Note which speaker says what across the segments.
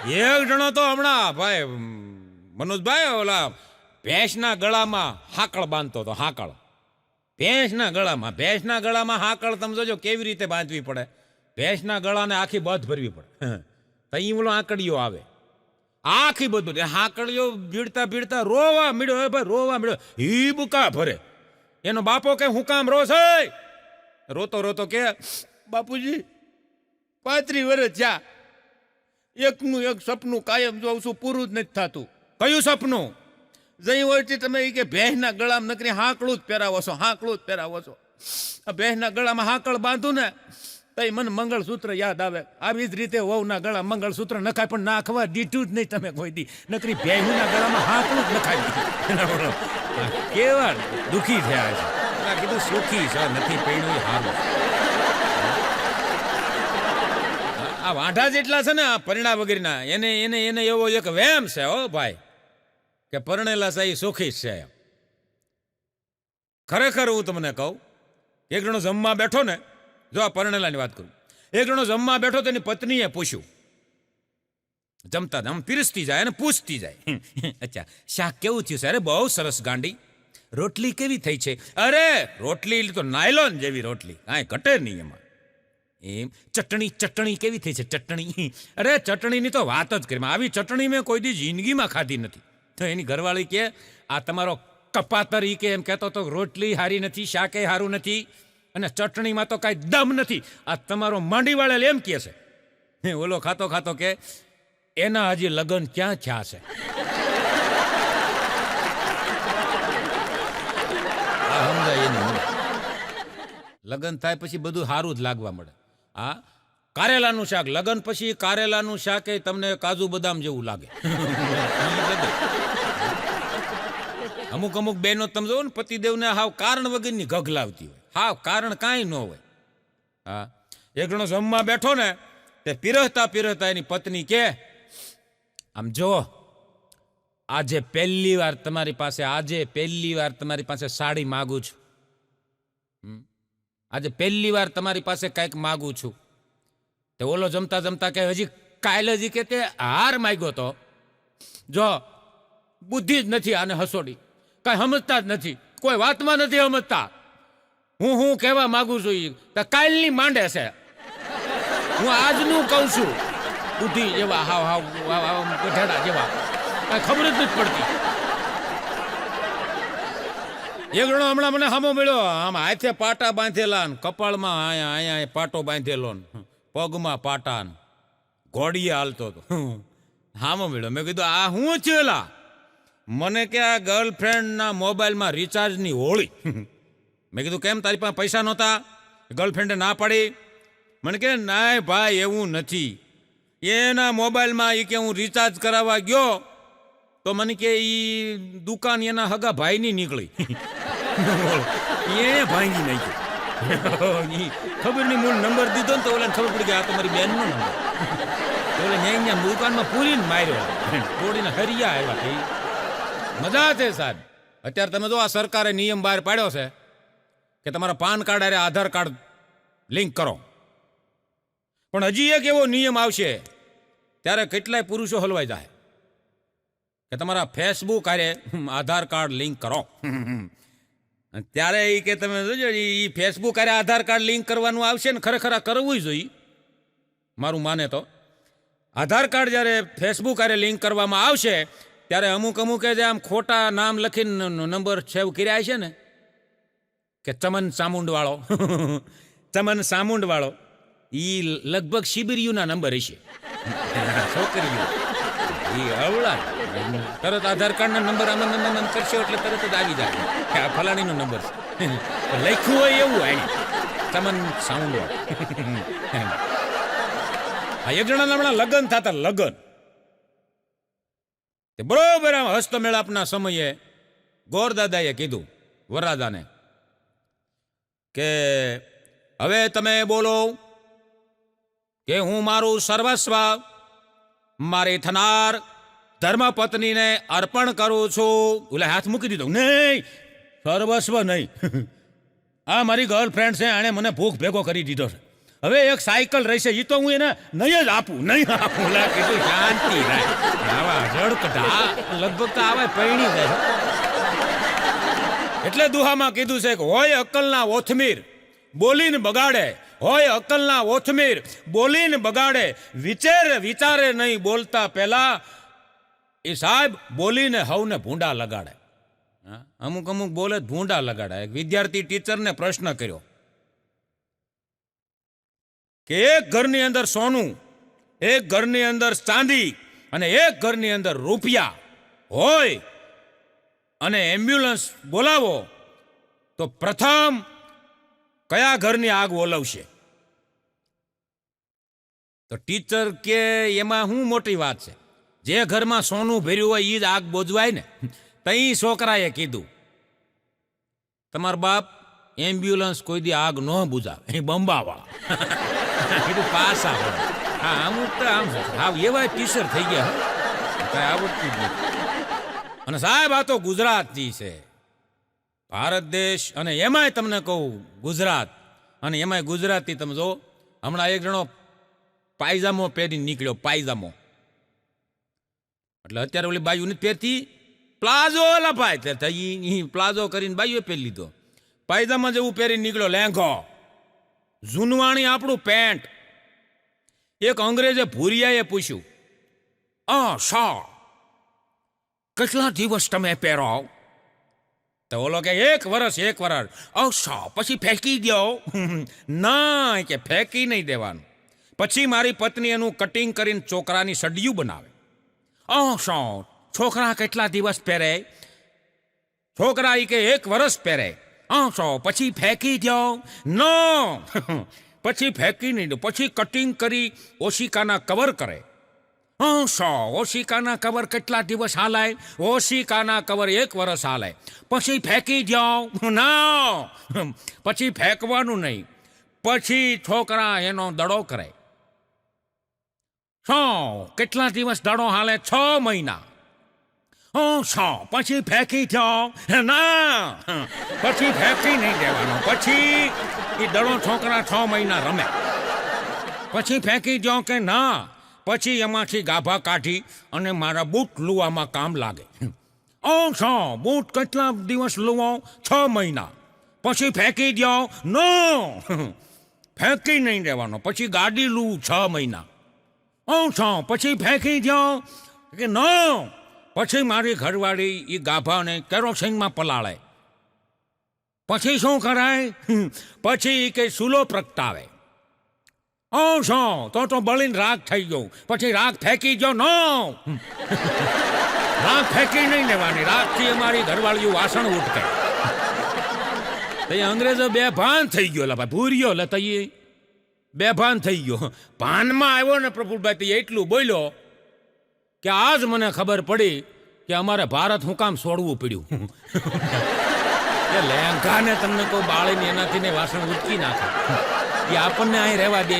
Speaker 1: એક જણો તો હમણાં ભાઈ મનોજભાઈ ઓલા ભેંસના ગળામાં હાકળ બાંધતો હતો. હાકળ ભેંસના ગળામાં હાકળ તમે જોજો કેવી રીતે બાંધવી પડે. ભેંસના ગળાને આખી બધ ભરવી પડે. તઈ ઓલો આંકડીઓ આવે આખી બધું હાકડીઓ ભીડતા ભીડતા રોવા મીડ્યો. ભાઈ રોવા મીડ્યો હીબુકા ભરે. એનો બાપો કે હું કામ રોસ? રોતો રોતો કે બાપુજી 35 વર્ષ થયા, એકનું એક સપનું કાયમ જોઉં છું, પૂરું જ નથી થતું. કયું સપનું? જઈ હોય છે તમે કે ભેંસના ગળામાં નકરી હાંકડું જ પહેરાવો છો, હાંકડું જ પહેરાવો છો. આ ભેંસના ગળામાં હાંકળ બાંધું ને તો મને મંગળસૂત્ર યાદ આવે. આવી જ રીતે વહુના ગળા મંગળસૂત્ર નખાય, પણ નાખવા દીધું જ નહીં તમે કોઈ દી. નકરી ભેંસના ગળામાં હાંકડું જ નખાય. કેવા દુઃખી થયા છે. કીધું સુખી છે, નથી પૈણું હારું. આ વાંઢા જેટલા છે ને આ પરિણા વગેરેના, એને એને એને એવો એક વેમ છે હો ભાઈ કે પરણેલા છે એ સુખી જ છે. ખરેખર હું તમને કહું, એક જણો જમવા બેઠો ને, જો આ પરણેલાની વાત કરું, એક જણો જમવા બેઠો તો એની પત્નીએ પૂછ્યું, જમતા આમ પીરસતી જાય અને પૂછતી જાય, અચ્છા શાક કેવું થયું છે? અરે બહુ સરસ ગાંડી. રોટલી કેવી થઈ છે? અરે રોટલી તો નાયલોન જેવી રોટલી, કાંઈ ઘટે નહીં એમાં. એમ ચટણી કેવી થઈ છે? ચટણી, અરે ચટણીની તો વાત જ કરી, આવી ચટણી મેં કોઈ દી જિંદગીમાં ખાધી નથી. તો એની ઘરવાળી કે આ તમારો કપાતર ઈ કે એમ કહેતો તો રોટલી હારી નથી, શાકે હારું નથી, અને ચટણીમાં તો કાંઈ દમ નથી. આ તમારો માંડી વાળેલ એમ કહે છે. ઓલો ખાતો ખાતો કે એના હજી લગ્ન ક્યાં થયા છે? સમજાય એનું લગ્ન થાય પછી બધું સારું જ લાગવા મળે. હા, કારેલાનું શાક, લગ્ન પછી કારેલાનું શાક એ તમને કાજુ બદામ જેવું લાગે. અમુક અમુક બહેનો તમે જોવો ને પતિદેવને હાવ કારણ વગરની ઘગ લાવતી હોય, હાવ કારણ કાંઈ ન હોય. હા, એક જણો જમવા બેઠો ને તે પીરસતા પીરસતા એની પત્ની કે આમ જો આજે પહેલી વાર તમારી પાસે સાડી માગું છું. આજે પહેલી વાર તમારી પાસે કંઈક માગું છું. તે ઓલો જમતા જમતા કે હજી કાલે હજી કે તે હાર માગ્યો તો, જો બુદ્ધિ જ નથી આને હસોડી, કાંઈ સમજતા જ નથી, કોઈ વાતમાં નથી સમજતા. હું કહેવા માગું છું એ કાલની માંડે છે, હું આજનું કહું છું. બુદ્ધિ જેવા હાવ ગઢેડા જેવા, કાંઈ ખબર જ નથી પડતી. એક જણો હમણાં મને સામો મળ્યો, આમ હાથે પાટા બાંધેલા, કપાળમાં અહીંયા પાટો બાંધેલો, પગમાં પાટા, ઘોડીએ હાલતો હતો. સામો મળ્યો. મેં કીધું આ શું થયેલા? મને કે આ ગર્લફ્રેન્ડના મોબાઈલમાં રિચાર્જની હોળી. મેં કીધું કેમ, તારી પાસે પૈસા નહોતા? ગર્લફ્રેન્ડે ના પાડી. મને કે ના ભાઈ એવું નથી, એના મોબાઈલમાં એ કે હું રિચાર્જ કરાવવા ગયો તો મને કે એ દુકાન એના હગા ભાઈની નીકળી. એને ભાંગી નાખી. ખબર નહીં, મૂળ નંબર દીધો ને તો ઓલા ખબર પડી કે આ તો મારી બેનનો નંબર. ઓલે અહીંયા દુકાનમાં પૂરીને માર્યો, તોડીને હરિયા આવ્યા. મજા છે સાહેબ. અત્યારે તમે જો આ સરકારે નિયમ બહાર પાડ્યો છે કે તમારા પાન કાર્ડ અરે આધાર કાર્ડ લિંક કરો, પણ હજી એક એવો નિયમ આવશે ત્યારે કેટલાય પુરુષો હલવાઈ જાય કે તમારા ફેસબુક અરે આધાર કાર્ડ લિંક કરો. ત્યારે એ કે તમે જોજો એ ફેસબુક અરે આધાર કાર્ડ લિંક કરવાનું આવશે ને, ખરેખર આ કરવું જોઈએ મારું માને તો. આધાર કાર્ડ જ્યારે ફેસબુક અરે લિંક કરવામાં આવશે ત્યારે અમુક જે આમ ખોટા નામ લખીને નંબર સેવ કર્યા છે ને કે ચમન સામુંડ વાળો એ લગભગ શિબિરિયુના નંબર હશે. છોકરીઓ એ હવળા તરત આધાર કાર્ડના નંબર આમાં કરશો એટલે તરત જ આવી જાય કે આ ફલાણીનો નંબર છે. લખ્યું હોય એવું આને ચમન સાઉન્ડ વાળો. એક જણા હમણાં લગ્ન થતા, લગ્ન બરોબર આમ હસ્તમેળાપના સમયે ગોરદાદાએ કીધું વરરાજાને કે હવે તમે બોલો કે હું મારું સર્વસ્વ મારી થનાર ધર્મપત્નીને અર્પણ કરું છું. ઓલા હાથ મૂકી દીધો, નહીં સર્વસ્વ નહીં, આ મારી ગર્લફ્રેન્ડ છે, આણે મને ભૂખ ભેગો કરી દીધો છે, હવે એક સાયકલ રહેશે એ તો હું એને નહીં જ આપું લા કીધું શાંતિ રાખ આવા જડકઢા લગભગ તો આવા પૈણી જાય એટલે દુહામાં કીધું છે કે હોય અક્કલના ઓથમીર બોલીને બગાડે, હોય અક્કલના ઓથમીર બોલીને બગાડે, વિચારે નહીં બોલતા પહેલા એ સાહેબ બોલીને હવને ભૂંડા લગાડે. અમુક બોલે ભૂંડા લગાડે. એક વિદ્યાર્થી ટીચરને પ્રશ્ન કર્યો કે એક ઘરની અંદર સોનું, એક ઘરની અંદર ચાંદી અને એક ઘરની અંદર રૂપિયા હોય અને એમ્બ્યુલન્સ બોલાવો તો પ્રથમ કયા ઘરની આગ ઓલવશે? તો ટીચર કે એમાં શું મોટી વાત છે, જે ઘરમાં સોનું ભર્યું હોય એ જ આગ બોજવાય ને. તઈ છોકરાએ કીધું તમારા બાપ એમ્બ્યુલન્સ કોઈ દી આગ ન બુજાવે, એ બંબાવા. કીધું પાસા હા અમુક તો આમ હા એવા ટીચર થઈ ગયા કઈ આવડતું જ નથી. અને સાહેબ આ તો ગુજરાતથી છે, ભારત દેશ, અને એમાંય તમને કહું ગુજરાત, અને એમાંય ગુજરાતી તમે જો હમણાં એક જણો પાયજામો પહેરીને નીકળ્યો, પાયજામો એટલે અત્યારે ઓલી બાયુ નથી પહેરતી પ્લાઝો લપાય થઈ પ્લાઝો કરીને બાયુએ પહેરી લીધો, પાયજામા જેવું પહેરીને નીકળ્યો, લેંઘો જૂનવાણી આપણું પેન્ટ. એક અંગ્રેજે ભૂરિયાએ પૂછ્યું શા કેટલા દિવસ તમે પહેરો? તો ઓલો કે એક વર્ષ. શા પછી ફેંકી દો? ના કે ફેંકી નહીં દેવાનું. પછી મારી પત્ની એનું કટિંગ કરીને ચોકરાની સડિયું બનાવે. શા છોકરા કેટલા દિવસ પહેરે? છોકરા એ કે એક વર્ષ પહેરે. શા પછી ફેંકી દો? નો પછી ફેંકી નહીં દો. પછી કટિંગ કરી ઓશિકાના કવર કરે. ઓશિકાના કવર કેટલા દિવસ હાલાય? ઓશિકાના કવર એક વર્ષ હાલાય. પછી ફેંકી જાઓ? ના પછી ફેંકવાનું નહીં. પછી છોકરા એનો દડો કરે. કેટલા દિવસ દડો હાલે? 6 મહિના. પછી ફેંકી જાઓ? ના પછી ફેંકી નહીં દેવાનો. પછી એ દડો છોકરા 6 મહિના રમે. પછી ફેંકી જાઓ કે ના? પછી એમાંથી ગાભા કાઢી અને મારા બૂટ લુવામાં કામ લાગે. બૂટ કેટલા દિવસ લુવો? 6 મહિના. પછી ફેંકી દો? નો ફેંકી નહીં દેવાનો. પછી ગાડી લૂવું 6 મહિના. પછી ફેંકી દો કે નો? પછી મારી ઘરવાળી એ ગાભાને કેરોસીનમાં પલાળે. પછી શું કરાય? પછી કે ચૂલો પ્રગટાવે. તો બળીને રાગ થઈ ગયો. પછી રાગ ફેંકી ગયો? નો રાગ ફેંકી નહીં દેવાની. રાગથી અમારી ઘરવાળીઓ વાસણ ઉઠકે. તો અંગ્રેજો બેભાન થઈ ગયો. લા ભાઈ ભૂર્યો લે તઈ બેભાન થઈ ગયો. ભાનમાં આવ્યો ને પ્રફુલભાઈ એટલું બોલ્યો કે આજ મને ખબર પડી કે અમારે ભારત હું કામ છોડવું પડ્યું. એ લેંઘાને તમને કહું બાળીને એનાથી ને વાસણ ઉચકી નાખે. એ આપણને અહીં રહેવા દે.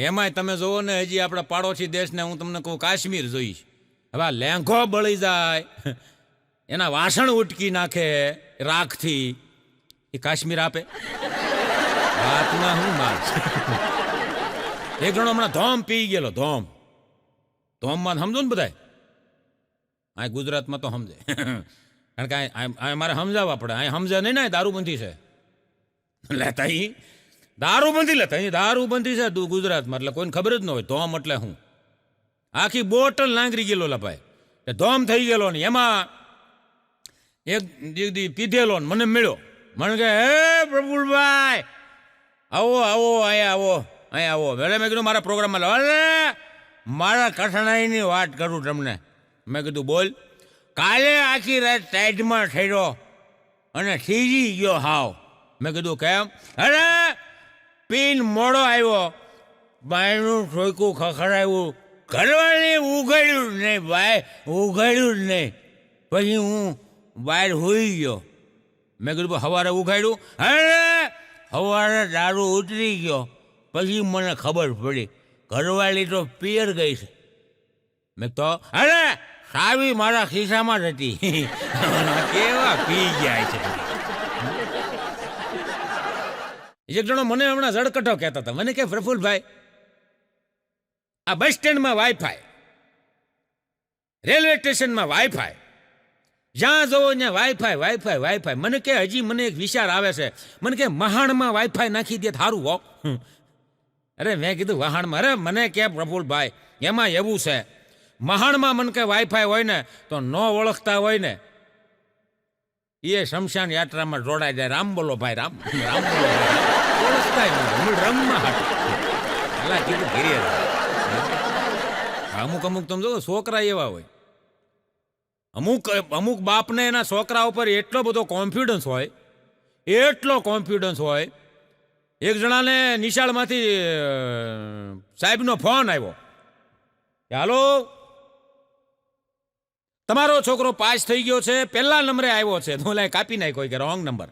Speaker 1: એમાંય તમે જોવો ને હજી આપણા પાડોશી દેશને હું તમને કહું કાશ્મીર જોઈશ. હવે આ લેંઘો બળી જાય, એના વાસણ ઉટકી નાખે રાખથી, એ કાશ્મીર આપે? વાતમાં હું માર. એક જણો હમણાં ધોમ પી ગયેલો. ધોમમાં સમજો ને બધા આ ગુજરાતમાં તો સમજે, કારણ કે મારે સમજાવવા પડે. અહીં સમજે નહીં ને દારૂબંધી છે લેતા. દારૂબંધી લેતા અહીં દારૂબંધી છે ગુજરાતમાં, એટલે કોઈને ખબર જ ન હોય ધોમ એટલે હું. આખી બોટલ નાંગરી ગયેલો લા ભાઈ, એ ધોમ થઈ ગયેલો ને. એમાં એક દીદી પીધેલો ને મને મળ્યો. મને કે હે પ્રફુલભાઈ આવો અહીંયા આવો. એટલે મેં કીધું મારા પ્રોગ્રામમાં લો. અરે મારા કઠણાઈની વાત કરું તમને. મેં કીધું બોલ. કાલે આખી રાત ટાઈટમાં ઠર્યો અને થીજી ગયો હાવ. મેં કીધું કેમ? અરે પીન મોડો આવ્યો, બાયનું ઠોકું ખખડાવ્યું, ઘરવાળી ઉઘાડ્યું જ નહીં ભાઈ, ઉઘાડ્યું જ નહીં. પછી હું બહાર હોઈ ગયો. મેં કીધું સવારે ઉઘાડ્યું? અરે સવારે દારૂ ઉતરી ગયો. પછી મને ખબર પડી ઘરવાળી તો પિયર ગઈ છે. મેં તો અરે સાવી મારા ખિસ્સામાં જ હતી. કેવા પી ગયા છે. એક જણો મને હમણાં ઝડકટો કહેતા હતા, મને કે પ્રફુલભાઈ આ બસ સ્ટેન્ડમાં વાઈફાઈ, રેલવે સ્ટેશનમાં વાઈફાઈ, જ્યાં જવો ત્યાં વાઈફાઈ વાઈફાઈ વાઈફાઈ. મને કે હજી મને એક વિચાર આવે છે, મને કે મહાણમાં વાઈફાઈ નાખી દે સારું હો. અરે મેં કીધું વહાણમાં? અરે મને કે પ્રફુલભાઈ એમાં એવું છે, મહાણમાં મને કે વાઈફાઈ હોય ને તો ન ઓળખતા હોય ને એ શમશાન યાત્રામાં જોડાઈ જાય. રામ બોલો ભાઈ, રામ રામ બોલો ભાઈ. ઓળખતા રમમાં હાટ પેલા કીધું ઘેરી. અમુક અમુક તમે જો છોકરા એવા હોય, અમુક બાપને એના છોકરા ઉપર એટલો બધો કોન્ફિડન્સ હોય, એટલો કોન્ફિડન્સ હોય. એક જણાને નિશાળમાંથી સાહેબનો ફોન આવ્યો કે હાલો તમારો છોકરો પાસ થઈ ગયો છે, પહેલા નંબરે આવ્યો છે. તો કાપી નાખ્યો કે રોંગ નંબર.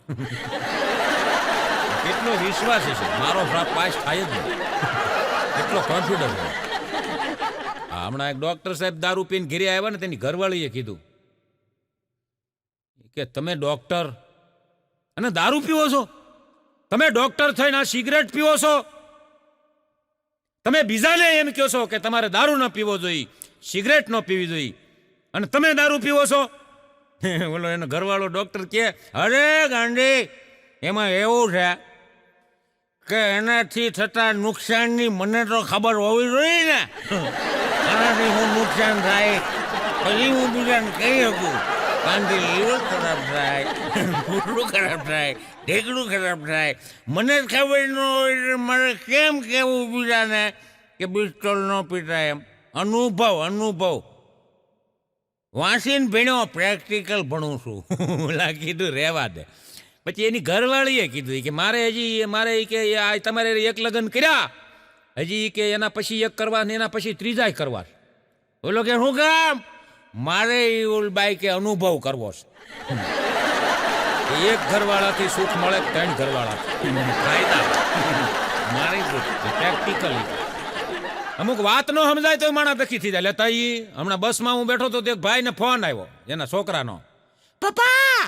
Speaker 1: કેટલો વિશ્વાસ છે મારો પાસ થાય જ નહીં, એટલો કોન્ફિડન્સ. હમણાં એક ડોક્ટર સાહેબ દારૂ પીને ઘેરે આવ્યા ને તેની ઘરવાળીએ કીધું કે તમે ડોક્ટર અને દારૂ પીવો છો, તમે ડોક્ટર થઈને આ સિગરેટ પીવો છો, તમે બીજાને એમ કહો છો કે તમારે દારૂ ન પીવો જોઈએ, સિગરેટ ન પીવી જોઈએ, અને તમે દારૂ પીવો છો. બોલો એનો ઘરવાળો ડોક્ટર કે અરે ગાંડી એમાં એવું છે કે એનાથી થતા નુકસાનની મને તો ખબર હોવી જોઈએ ને, એનાથી હું નુકસાન થાય પછી હું બીજાને કહી શકું. કાંડી લીવર ખરાબ થાય, ફૂટડું ખરાબ થાય, ઢેકડું ખરાબ થાય, મને જ ખબર ન હોય મારે કેમ કેવું બીજાને કે પિસ્તોલ ન પીતા એમ. અનુભવ અનુભવ વાંચીને ભણ્યો, પ્રેક્ટિકલ ભણું છું. ઓલા કીધું રહેવા દે. પછી એની ઘરવાળીએ કીધું કે મારે કે આ તમારે એક લગ્ન કર્યા, હજી કે એના પછી એક કરવા ને એના પછી ત્રીજા કરવા. બોલો કે શું કામ? મારે બાઈ કે અનુભવ કરવો છે. એક ઘરવાળાથી સુખ મળે, ત્રણ ઘરવાળા ફાયદા. મારી પ્રેક્ટિકલી અમુક વાત ન સમજાય તો માણા દખી થઈ જાય. લેતા હમણાં બસમાં હું બેઠો તો એક ભાઈને ફોન આવ્યો એના છોકરાનો, પપ્પા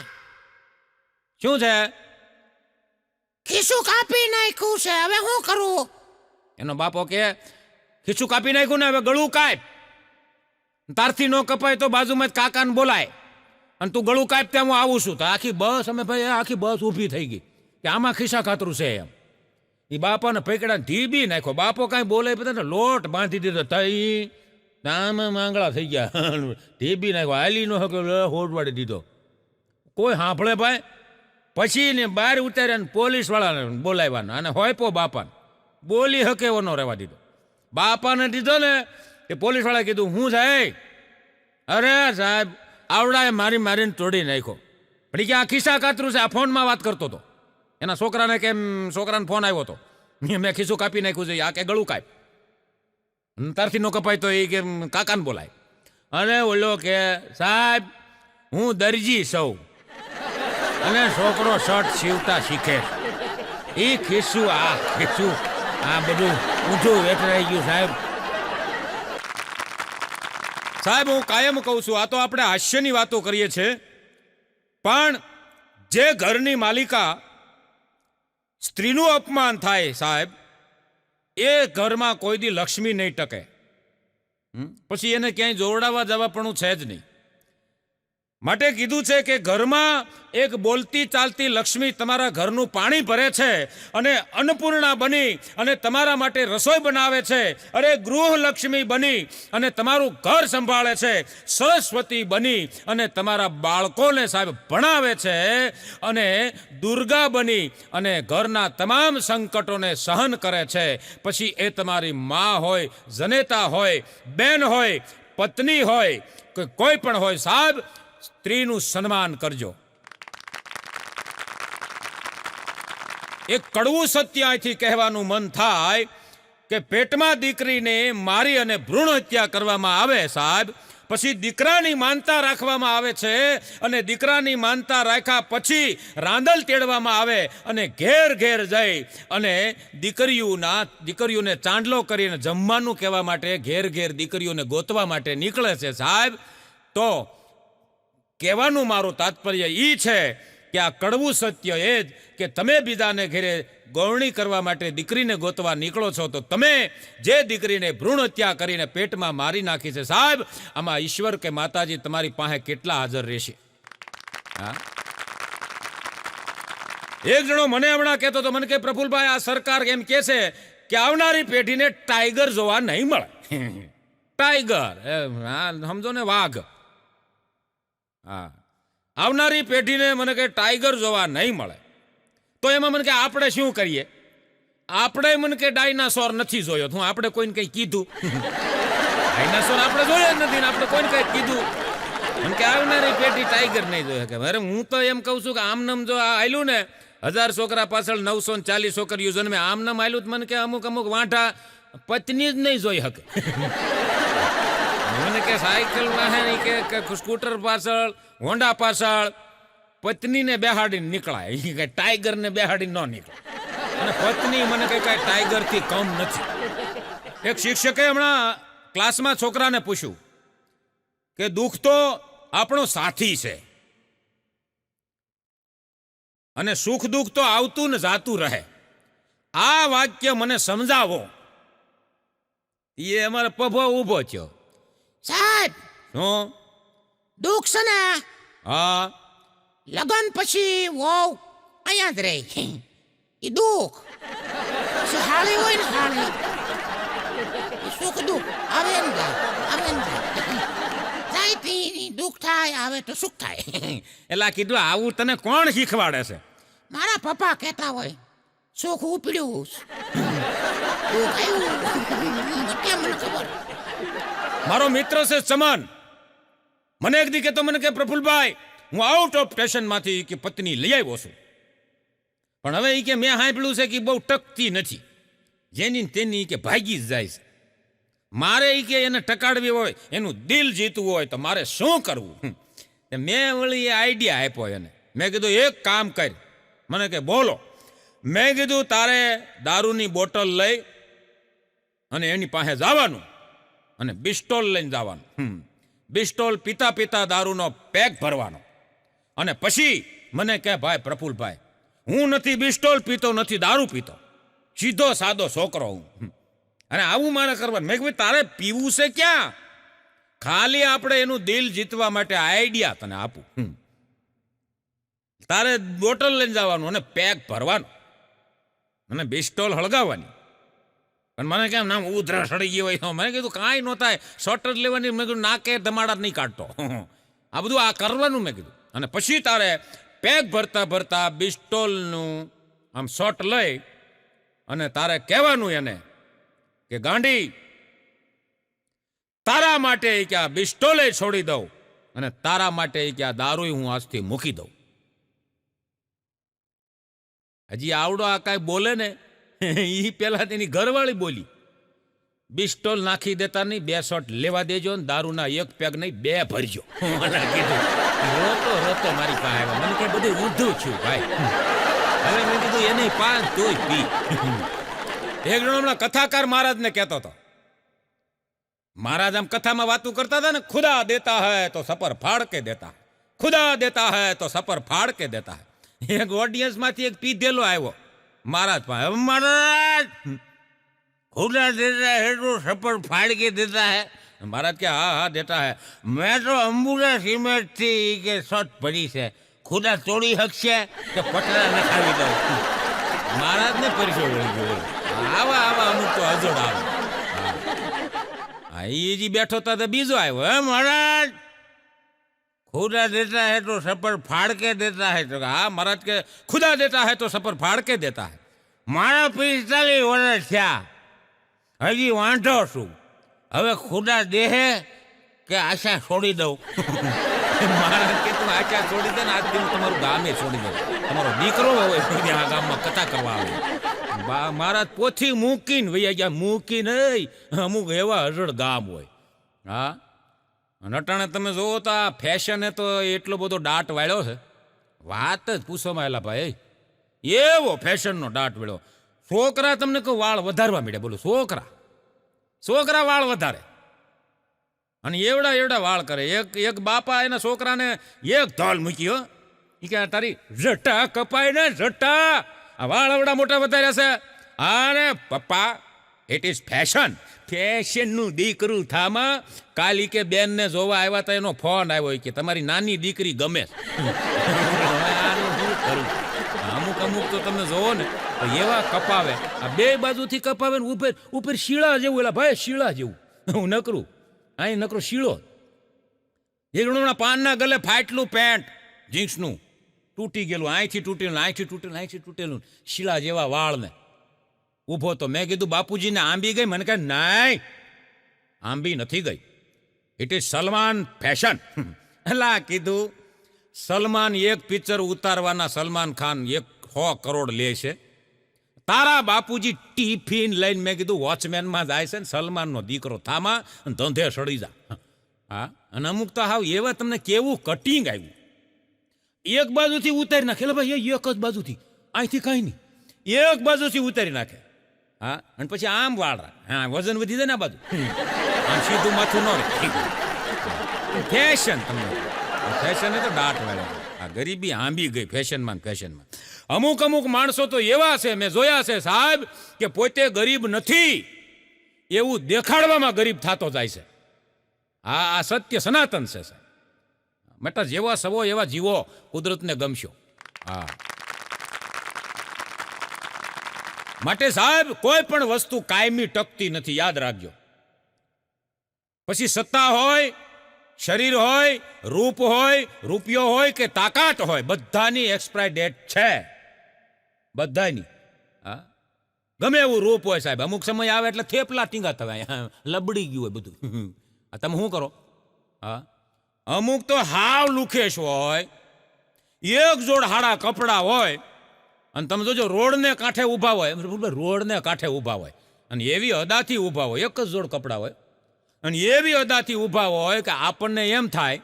Speaker 1: શું છે? ખીસું કાપી નાખ્યું છે, હવે શું કરું? એનો બાપો કે ખીસું કાપી નાખ્યું ને હવે ગળું કાપ. તારથી ન કપાય તો બાજુમાં જ કાકાને બોલાય અને તું ગળું કાપ ત્યાં હું આવું છું. તો આખી બસ અમે ભાઈ આખી બસ ઊભી થઈ ગઈ કે આમાં ખિસ્સા ખાતરું છે એમ. એ બાપાને પકડા ધીબી નાખ્યો. બાપો કાંઈ બોલે બધા લોટ બાંધી દીધો, તઈ આમાં માંગળા થઈ ગયા. ધીબી નાખ્યો, હાલી નો હોડવાડી દીધો. કોઈ સાંભળે ભાઈ? પછી ને બહાર ઉતાર્યા, પોલીસ વાળાને બોલાવ્યા અને હોયપો બાપાને બોલી હકે એવો ન રહેવા દીધો. બાપાને દીધો ને એ પોલીસ વાળાએ કીધું હું સાહેબ, અરે સાહેબ આવડાએ મારીને તોડી નાખ્યો. પણ કે આ ખિસ્સા કાતરું છે, આ ફોનમાં વાત કરતો હતો. એના છોકરાને કેમ છોકરાને ફોન આવ્યો હતો, મેં ખિસ્સું કાપી નાખ્યું છે, આ કે ગળું કાપ, તારથી ન કપાય તો એ કે કાકાને બોલાય. અને ઓલો કે સાહેબ હું દરજી સૌ અને છોકરો શર્ટ સીવતા શીખે, એ ખિસ્સું આ બધું ઊંધું વેચરાઈ ગયું સાહેબ. સાહેબ હું કાયમ કહું છું, આ તો આપણે હાસ્યની વાતો કરીએ છીએ, પણ જે ઘરની માલિકા સ્ત્રીનું અપમાન થાય સાહેબ, એ ઘરમાં કોઈ દી લક્ષ્મી નહીં ટકે. પછી એને ક્યાંય જોવડાવવા જવા પણ છે જ નહીં. માટે કીધું છે કે ઘરમાં એક બોલતી ચાલતી લક્ષ્મી તમારા ઘરનું પાણી ભરે છે અને અન્નપૂર્ણા બની અને તમારા માટે રસોઈ બનાવે છે. અરે ગૃહલક્ષ્મી બની અને તમારું ઘર સંભાળે છે. સરસ્વતી બની અને તમારા બાળકોને સાહેબ ભણાવે છે. અને દુર્ગા બની અને ઘરના તમામ સંકટોને સહન કરે છે. પછી એ તમારી મા હોય, જનેતા હોય, બેન હોય, પત્ની હોય કે કોઈ પણ હોય સાહેબ, સ્ત્રીનું સન્માન કરજો. એક કડવું સત્ય અહીંથી કહેવાનું મન થાય કે પેટમાં દીકરીને મારી અને ભ્રૂણ હત્યા કરવામાં આવે સાહેબ, પછી દીકરાની માનતા રાખવામાં આવે છે અને દીકરાની માનતા રાખ્યા પછી રાંદલ તેડવામાં આવે અને ઘેર ઘેર જઈ અને દીકરીઓને ચાંદલો કરીને જમવાનું કહેવા માટે ઘેર ઘેર દીકરીઓને ગોતવા માટે નીકળે છે સાહેબ. તો કહેવાનું મારું તાત્પર્ય એ છે કે આ કડવું સત્ય એ જ કે તમે બીજાને ઘેરે ગૌરણી કરવા માટે દીકરીને ગોતવા નીકળો છો તો તમે જે દીકરીને ભ્રૂણ હત્યા કરીને પેટમાં મારી નાખી છે, સાહેબ આમાં ઈશ્વર કે માતાજી તમારી પાસે કેટલા હાજર રહેશે? હા, એક જણો મને હમણાં કહેતો તો, મને કે પ્રફુલભાઈ આ સરકાર એમ કહે છે કે આવનારી પેઢીને ટાઈગર જોવા નહીં મળે. ટાઈગર સમજો ને, વાઘ. હા, આવનારી પેઢીને મને કે ટાઈગર જોવા નહીં મળે. તો એમાં મને કે આપણે શું કરીએ? આપણે મને કે ડાયનાસોર નથી જોયો. હું આપણે કોઈને કઈ કીધું? ડાયનાસોર આપણે જોયો નથી ને આપણે કોઈને કઈ કીધું? મને કે આવનારી પેઢી ટાઈગર નહીં જોઈ શકે. અરે હું તો એમ કહું છું કે આમનામ જો આ આયલું ને 1000 છોકરા પાછળ 940 છોકરીઓ જન્મે, આમનામ આયલું મને કે અમુક વાંઢા પત્ની જ નહીં જોઈ શકે. મને કે સાયકલ વાહન કે સ્કૂટર પાછળ, હોન્ડા પાછળ પત્નીને બેહાડીને નીકળાય, કે ટાઈગરને બેહાડીને ન નીકળે. અને પત્ની મને કઈ ટાઈગરથી કમ નથી. એક શિક્ષકે હમણાં ક્લાસમાં છોકરાને પૂછ્યું કે દુઃખ તો આપણો સાથી છે અને સુખ દુઃખ તો આવતું ને જાતું રહે. આ વાક્ય મને સમજાવો. એ અમારે પભો ઊભો થયો.
Speaker 2: સાહેબ,
Speaker 1: શું
Speaker 2: દુઃખ છે ને,
Speaker 1: હા,
Speaker 2: લગન પછી વહુ અહીંયા જ રહે. એ દુઃખ પછી હાળી હોય ને, હાળી સુખ દુઃખ આવે ને જાય, આવે ને જાય થી દુઃખ થાય, આવે તો સુખ થાય.
Speaker 1: એટલે કીધું આવું તને કોણ શીખવાડે છે?
Speaker 2: મારા પપ્પા કહેતા હોય સુખ ઉપડ્યું, દુઃખ આવ્યું. કેમ મને ખબર?
Speaker 1: મારો મિત્ર છે ચમન. મને એક દી કહેતો, મને કે પ્રફુલભાઈ હું આઉટ ઓફ સ્ટેશનમાંથી કે પત્ની લઈ આવ્યો છું, પણ હવે એ કે મેં સાંભળ્યું છે કે બહુ ટકતી નથી, જેની તેની કે ભાગી જ જાય છે. મારે એ કે એને ટકાડવી હોય, એનું દિલ જીતવું હોય તો મારે શું કરવું? મેં વળી એ આઈડિયા આપ્યો એને. મેં કીધું એક કામ કર. મને કે બોલો. મેં કીધું તારે દારૂની બોટલ લઈ અને એની પાસે જવાનું અને બિસ્ટોલ લઈને જવાનું. બિસ્ટોલ પીતા પીતા દારૂનો પેક ભરવાનો અને પછી મને કે ભાઈ પ્રફુલભાઈ, હું નથી બિસ્ટોલ પીતો, નથી દારૂ પીતો, સીધો સાદો છોકરો હું, અને આવું મારે કરવાનું. મેં કીધું તારે પીવું છે ક્યાં? ખાલી આપણે એનું દિલ જીતવા માટે આઈડિયા તને આપું. તારે બોટલ લઈને જવાનું અને પેક ભરવાનું અને બિસ્ટોલ હળગાવવાની. પણ મને કેમ નામ ઉધરા સડી ગયો હોય. મેં કીધું કાંઈ ન થાય, શોર્ટર લેવાની. મેં કીધું નાકે ધમાડા નહીં કાઢતો. આ બધું આ કરવાનું મેં કીધું. અને પછી તારે પેક ભરતા ભરતા બિસ્ટોલનું આમ શોટ લઈ અને તારે કહેવાનું એને કે ગાંડી, તારા માટે કે આ બિસ્ટોલે છોડી દઉં અને તારા માટે કે આ દારૂ હું આજથી મૂકી દઉં. હજી આવડો આ કાંઈ બોલે ને, એ પેલા તેની ઘરવાળી બોલી, બિસ્ટોલ નાખી દેતા નહીં, 2 શોટ લેવા દેજો ને દારૂના 1 પેગ નહીં 2 ભરજો. મને કીધું રોતો રોતો મારી પાસે આવ્યો. મને કઈ બધું ઊંધું છું ભાઈ. હવે મેં કીધું એને 5 તોય પી. એક જણો હમણાં કથાકાર મહારાજને કહેતો હતો. મહારાજ આમ કથામાં વાતું કરતા હતા ને, ખુદા દેતા હૈ તો સપર ફાડ કે દેતા હૈ, ખુદા દેતા હૈ તો સપર ફાડ કે દેતા હૈ. એક ઓડિયન્સ માંથી એક પીધેલો આવ્યો महाराज पास। महाराज खुदा देता है तो सपर फाड़ के देता है। महाराज क्या हाँ हाँ देता है। मैं तो अंबुजा सीमेंट थी के शॉट पड़ी से खुदा तोड़ी हक से तो पटरा नखावी दो। महाराज ने परिचय बोली आवा आवा अमुक तो हजोड़ आवा। ये जी बैठो था तो बीजो आयो है महाराज खुदा देता है तो सपर फाड़ के देता है। तो हाँ महाराज के खुदा देता है तो सपर फाड़ के देता है। मारा 45 वर्ष थया हजी वांढो छू हवे खुदा देहे के आशा छोड़ी दઉં। महाराज के तू आशा छोड़ी दे आज दिन તમારું ગામે છોડી દઉં। તમારો દીકરો હોય આ ગામમાં કથા કરવા આવે। महाराज પોથી મૂકીને વૈયા ગયા મૂકી નહીં અમુક એવા હજળ ગામ હોય। હા નટાણે તમે જોવો તો આ ફેશને તો એટલો બધો દાટ વાળ્યો છે વાત જ પૂછવામાં આવેલા ભાઈ। એવો ફેશનનો દાટ વાળ્યો છોકરા તમને કહું વાળ વધારવા મળ્યા। બોલો છોકરા વાળ વધારે અને એવડા એવડા વાળ કરે। એક બાપા એના છોકરાને એક ધોલ મૂકી હો ઈ કે તારી જટા કપાય ને જટા, આ વાળ આવડા મોટા વધાર્યા છે. અરે પપ્પા, ઇટ ઇઝ ફેશન. ફેશનનું દીકરું થામાં. કાલી કે બેનને જોવા આવ્યા હતા, એનો ફોન આવ્યો કે તમારી નાની દીકરી ગમે છે. આનું શું કરું? અમુક અમુક તો તમે જોવો ને તો એવા કપાવે, આ બે બાજુથી કપાવે ને ઉપર ઉપર શીળા જેવું. એલા ભાઈ શીળા જેવું હું નકરું, અહીં નકરો શીળો. એકડું પાનના ગલે ફાટલું પેન્ટ જીન્સનું તૂટી ગયેલું, અહીંથી તૂટેલું, અહીંથી તૂટેલું, અહીંથી તૂટેલું, શીળા જેવા વાળને. ઊભો તો મેં કીધું બાપુજીને આંબી ગઈ? મને કહે નહીં, આંબી નથી ગઈ. It is Salman fashion. એલા કીધું સલમાન એક પિક્ચર ઉતારવાના સલમાન ખાન 100 કરોડ લે છે. તારા બાપુજી ટિફિન લઈને મેં કીધું વોચમેનમાં જાય છે ને સલમાનનો દીકરો થામાં ધંધે સડી જા. હા, અને અમુક તો હાવ એવા તમને કેવું કટિંગ આવ્યું, એક બાજુથી ઉતારી નાખે. એટલે ભાઈ એક જ બાજુથી, અહીંથી કાંઈ નહીં, એક બાજુથી ઉતારી નાખે. હા, અને પછી આમ વાળ રાખે. હા, વજન વધી જાય ને આ બાજુ, આમ સીધું માથું ન રહે. ફેશન તમને, ફેશન તો દાટ વાળે. આ ગરીબી આંબી ગઈ ફેશનમાં. ફેશનમાં અમુક અમુક માણસો તો એવા છે, મેં જોયા છે સાહેબ, કે પોતે ગરીબ નથી એવું દેખાડવામાં ગરીબ થતો જાય છે. આ સત્ય સનાતન છે સાહેબ. બેટા જેવા સવો એવા જીવો, કુદરતને ગમશો. હા, માટે સાહેબ કોઈ પણ વસ્તુ કાયમી ટકતી નથી, યાદ રાખજો. પછી સત્તા હોય, શરીર હોય, રૂપ હોય, રૂપિયો હોય કે તાકાત હોય, બધાની એક્સપાયર ડેટ છે, બધાની. હા, ગમે એવું રૂપ હોય સાહેબ, અમુક સમય આવે એટલે થેપલા ટીંગા થવાય, લબડી ગયું હોય બધું. તમે શું કરો? હા, અમુક તો હાવ લુખેશ હોય, એક જોડ હાડા કપડા હોય, અને તમે જોજો રોડને કાંઠે ઊભા હોય, રોડને કાંઠે ઊભા હોય, અને એવી અદાથી ઊભા હોય, એક જ જોડ કપડા હોય, અને એવી અદાથી ઊભા હોય કે આપણને એમ થાય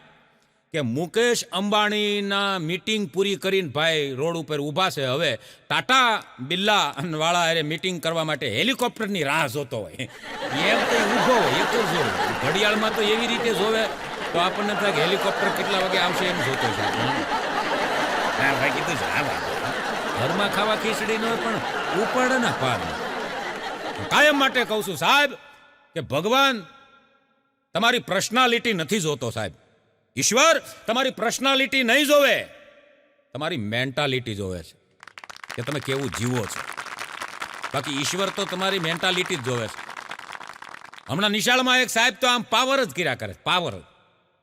Speaker 1: કે મુકેશ અંબાણીના મીટિંગ પૂરી કરીને ભાઈ રોડ ઉપર ઊભા છે, હવે ટાટા બિરલા વાળા અરે મીટિંગ કરવા માટે હેલિકોપ્ટરની રાહ જોતો હોય, એમ કંઈ ઊભો હોય. એક જ જોડ ઘડિયાળમાં તો એવી રીતે જોવે તો આપણને થાય કે હેલિકોપ્ટર કેટલા વાગે આવશે એમ જોતો છે. હા ભાઈ કીધું છે, હા ભાઈ ઘરમાં ખાવા ખીચડી ન હોય પણ ઉપાડે ના પાર. કાયમ માટે કહું છું સાહેબ કે ભગવાન તમારી પર્સનાલિટી નથી જોતો સાહેબ. ઈશ્વર તમારી પર્સનાલિટી નહીં જોવે, તમારી મેન્ટાલિટી જોવે છે કે તમે કેવું જીવો છો. બાકી ઈશ્વર તો તમારી મેન્ટાલિટી જ જોવે છે. હમણાં નિશાળમાં એક સાહેબ તો આમ પાવર જ કર્યા કરે, પાવર.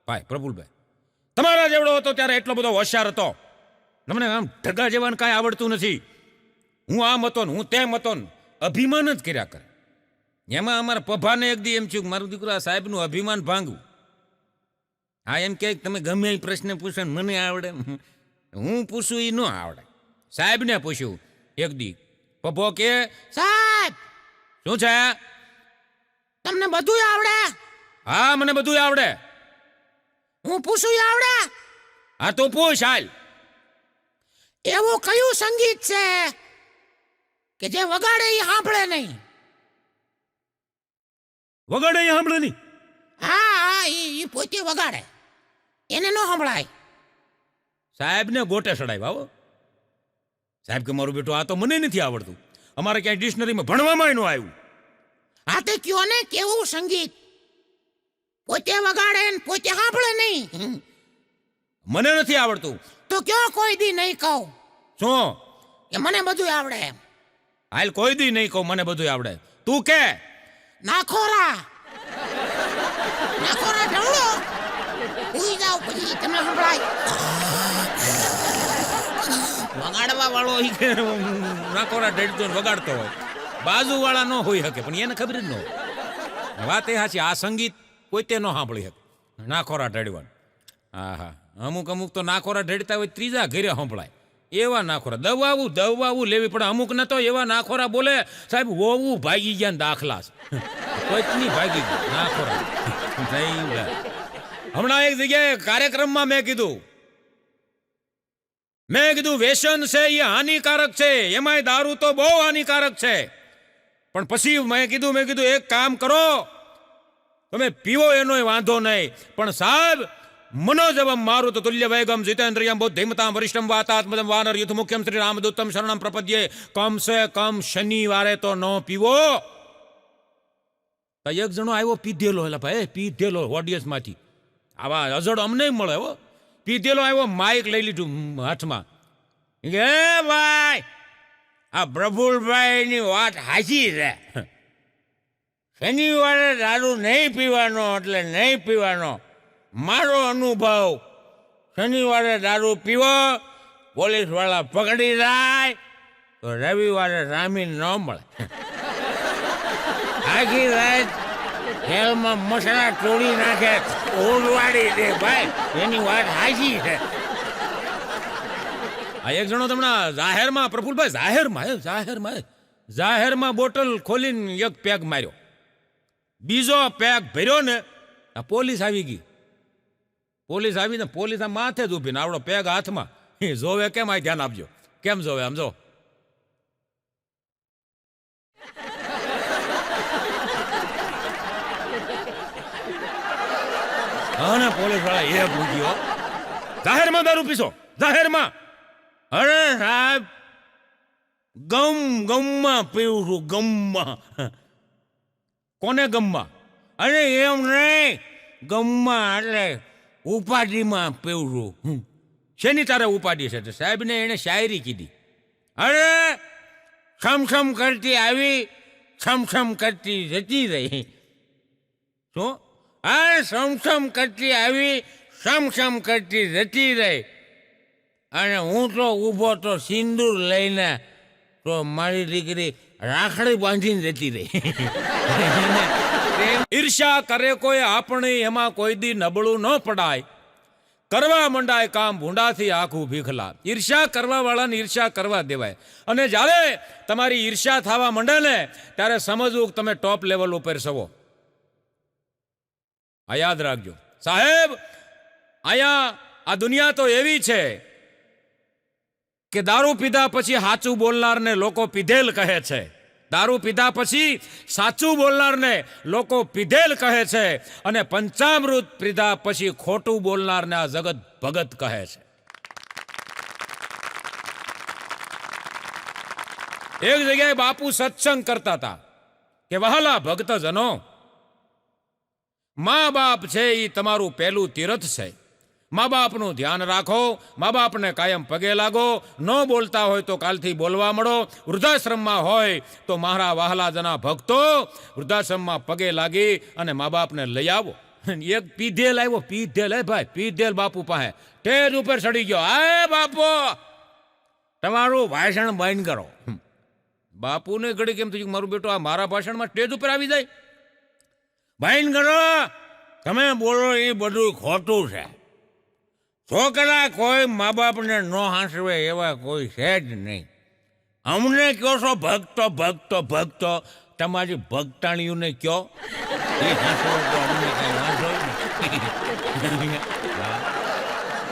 Speaker 1: ભાઈ પ્રફુલભાઈ તમારા જેવડો હતો ત્યારે એટલો બધો હોશિયાર હતો, તમને આમ ઢગા જેવાને કાંઈ આવડતું નથી. હું આમ હતો ને હું તેમ હતો ને, અભિમાન જ કર્યા કરે. એમાં અમારા પભાને એક દી એમ થયું કે મારું દીકરો આ સાહેબનું અભિમાન ભાંગવું. હા, એમ કે તમે ગમે એ પ્રશ્ન પૂછો ને મને આવડે, હું પૂછું એ ન આવડે. સાહેબને પૂછ્યું એક દી, પભો કે
Speaker 2: સાહેબ
Speaker 1: શું છે?
Speaker 2: તમને બધું આવડે?
Speaker 1: હા, મને બધું આવડે.
Speaker 2: હું પૂછું આવડે?
Speaker 1: હા તો પૂછ હાલ.
Speaker 2: એવું કયું સંગીત છે કે જે વગાડે એ સાંભળે નહીં?
Speaker 1: વગાડે એ સાંભળે નહીં?
Speaker 2: હા હા, એ પોતે વગાડે, એને ન સંભળાય.
Speaker 1: સાહેબને ગોટે ચડાવ્યા હો. સાહેબ કે મારું બેટું આ તો મને નથી આવડતું, અમારે ક્યાંય ડિક્શનરીમાં ભણવામાં ન આવ્યું.
Speaker 2: હા તે કયો ને કેવું સંગીત પોતે વગાડે ને પોતે સાંભળે નહીં?
Speaker 1: મને નથી આવડતું.
Speaker 2: તો કયો કોઈ દી નહીં કહું
Speaker 1: શું?
Speaker 2: કે મને બધું આવડે?
Speaker 1: હાલ કોઈ દી નહીં કહું મને બધું આવડે. તું કે
Speaker 2: નાખોરા નાખોરા ઢવળો ઉઈ જાવ પછી તમને સંભળાય.
Speaker 1: વગાડવા વાળો નાકોરા ઢેડતો વગાડતો હોય, બાજુ વાળા ન હોઈ શકે પણ એને ખબર જ ન હોય. વાત એ સાચી, આ સંગીત પોતે ન સાંભળી શકે નાખોરા ઢેડવાનું. હા હા, અમુક અમુક તો નાખોરા ઢેડતા હોય ત્રીજા ઘરે સંભળાય એવા નાખોરા. દવાવું લેવી પડે. અમુક ને તો એવા નાખોરા બોલે સાહેબ વોવું ભાગી ગયા ને દાખલા કોઈની ભાગી ગયા નાખોરા. હમણાં એક જગ્યાએ કાર્યક્રમમાં મેં કીધું વ્યસન છે એ હાનિકારક છે, એમાંય દારૂ તો બહુ હાનિકારક છે. પણ પછી મેં કીધું એક કામ કરો, તમે પીવો એનો વાંધો નહીં, પણ સાહેબ મનોજવમ મારુત તુલ્ય વેગમ જીતેન્દ્રિયમ બુદ્ધિમતામ વરિષ્ઠમ વાતાત્મજમ વાનર યુથ મુખ્યમ શ્રી રામદૂતમ શરણમ પ્રપદ્યે કમ સે કમ શનિવારે તો ન પીવો. તો એક જણો આવ્યો પીધેલો, એટલે ભાઈ પીધેલો ઓડિયન્સ માંથી, આવા અજડ અમને મળે હો. પીધેલો આવ્યો, માઇક લઈ લીધું હાથમાં, હે ભાઈ આ પ્રફુલભાઈ ની વાત હાચી છે, શનિવારે દારૂ નહીં પીવાનો એટલે નહીં પીવાનો. મારો અનુભવ, શનિવારે દારૂ પીવો, પોલીસ વાળા પકડી જાય તો રવિવારે જામીન ન મળે. આખી રાત જેલમાં મસાલા તોડી નાખે, ઓળવાડી દે ભાઈ, એની વાત હાચી છે. આ એક જણો તમને જાહેરમાં, પ્રફુલભાઈ જાહેરમાં બોટલ ખોલીને એક પેગ માર્યો, બીજો પેગ ભર્યો ને પોલીસ આવી ગઈ. પોલીસ આવીને પોલીસ આ માથે જ ઊભી ને આવડો પેગ હાથમાં, જોવે કેમ? આ ધ્યાન આપજો, કેમ જોવે? આમ જો. હા ને પોલીસ વાળા એ પૂછ્યો, જાહેરમાં દારૂ પીશો? જાહેરમાં? અરે સાહેબ ગમમાં પીવું છું, ગમમાં. કોને ગમમાં? અરે એમ નહીં, ગમમાં એટલે ઉપાધિમાં પીવું છું. શેની તારે ઉપાધિ છે? સાહેબ ને એને શાયરી કીધી, અરે છમ કરતી આવી, છમ કરતી જતી રહી. શું? અરે છમ કરતી આવી, છમ કરતી જતી રહી, અને હું તો ઊભો તો સિંદૂર લઈને, તો મારી દીકરી રાખડી બાંધીને જતી રહી. ઈર્ષા કરે કોઈ આપણી, એમાં કોઈ દી નબળું ન પડાય. કરવા મંડાય કામ ભૂંડાથી આખું ભીખલા. ઈર્ષા કરવા વાળાને ઈર્ષા કરવા દેવાય. અને જ્યારે તમારી ઈર્ષા થવા માંડે ને, ત્યારે સમજવું કે તમે ટોપ લેવલ ઉપર છો. આ યાદ રાખજો સાહેબ. અહીંયા આ દુનિયા તો એવી છે કે દારૂ પીધા પછી સાચું બોલનારને લોકો પીધેલ કહે છે. દારૂ પીધા પછી સાચું બોલનારને લોકો પીધેલ કહે છે, અને પંચામૃત પીધા પછી ખોટું બોલનારને આ જગત ભગત કહે છે. એક જગ્યાએ બાપુ સત્સંગ કરતા હતા કે વહાલા ભક્તજનો, મા બાપ છે એ તમારું પહેલું તીર્થ છે. મા બાપનું ધ્યાન રાખો, મા બાપને કાયમ પગે લાગો. ન બોલતા હોય તો કાલથી બોલવા મળો. વૃદ્ધાશ્રમમાં હોય તો મારા વહાલા જના ભક્તો વૃદ્ધાશ્રમમાં પગે લાગી અને મા બાપને લઈ આવો. એક પીધેલ આવ્યો, પીધેલ, હે ભાઈ પીધેલ બાપુ પાસે સ્ટેજ ઉપર ચડી ગયો, આ બાપુ તમારું ભાષણ બંધ કરો. બાપુને ઘડી કેમ થયું, મારું બેટો આ મારા ભાષણમાં સ્ટેજ ઉપર આવી જાય? બંધ કરો, તમે બોલો એ બધું ખોટું છે. છોકરા કોઈ મા બાપને ન હાંસવે એવા કોઈ છે જ નહીં. અમને કહો છો ભક્તો, તમારી ભક્તાણીઓને કહો, એ હાંસવે તો અમને કઈ વાંધો નહીં.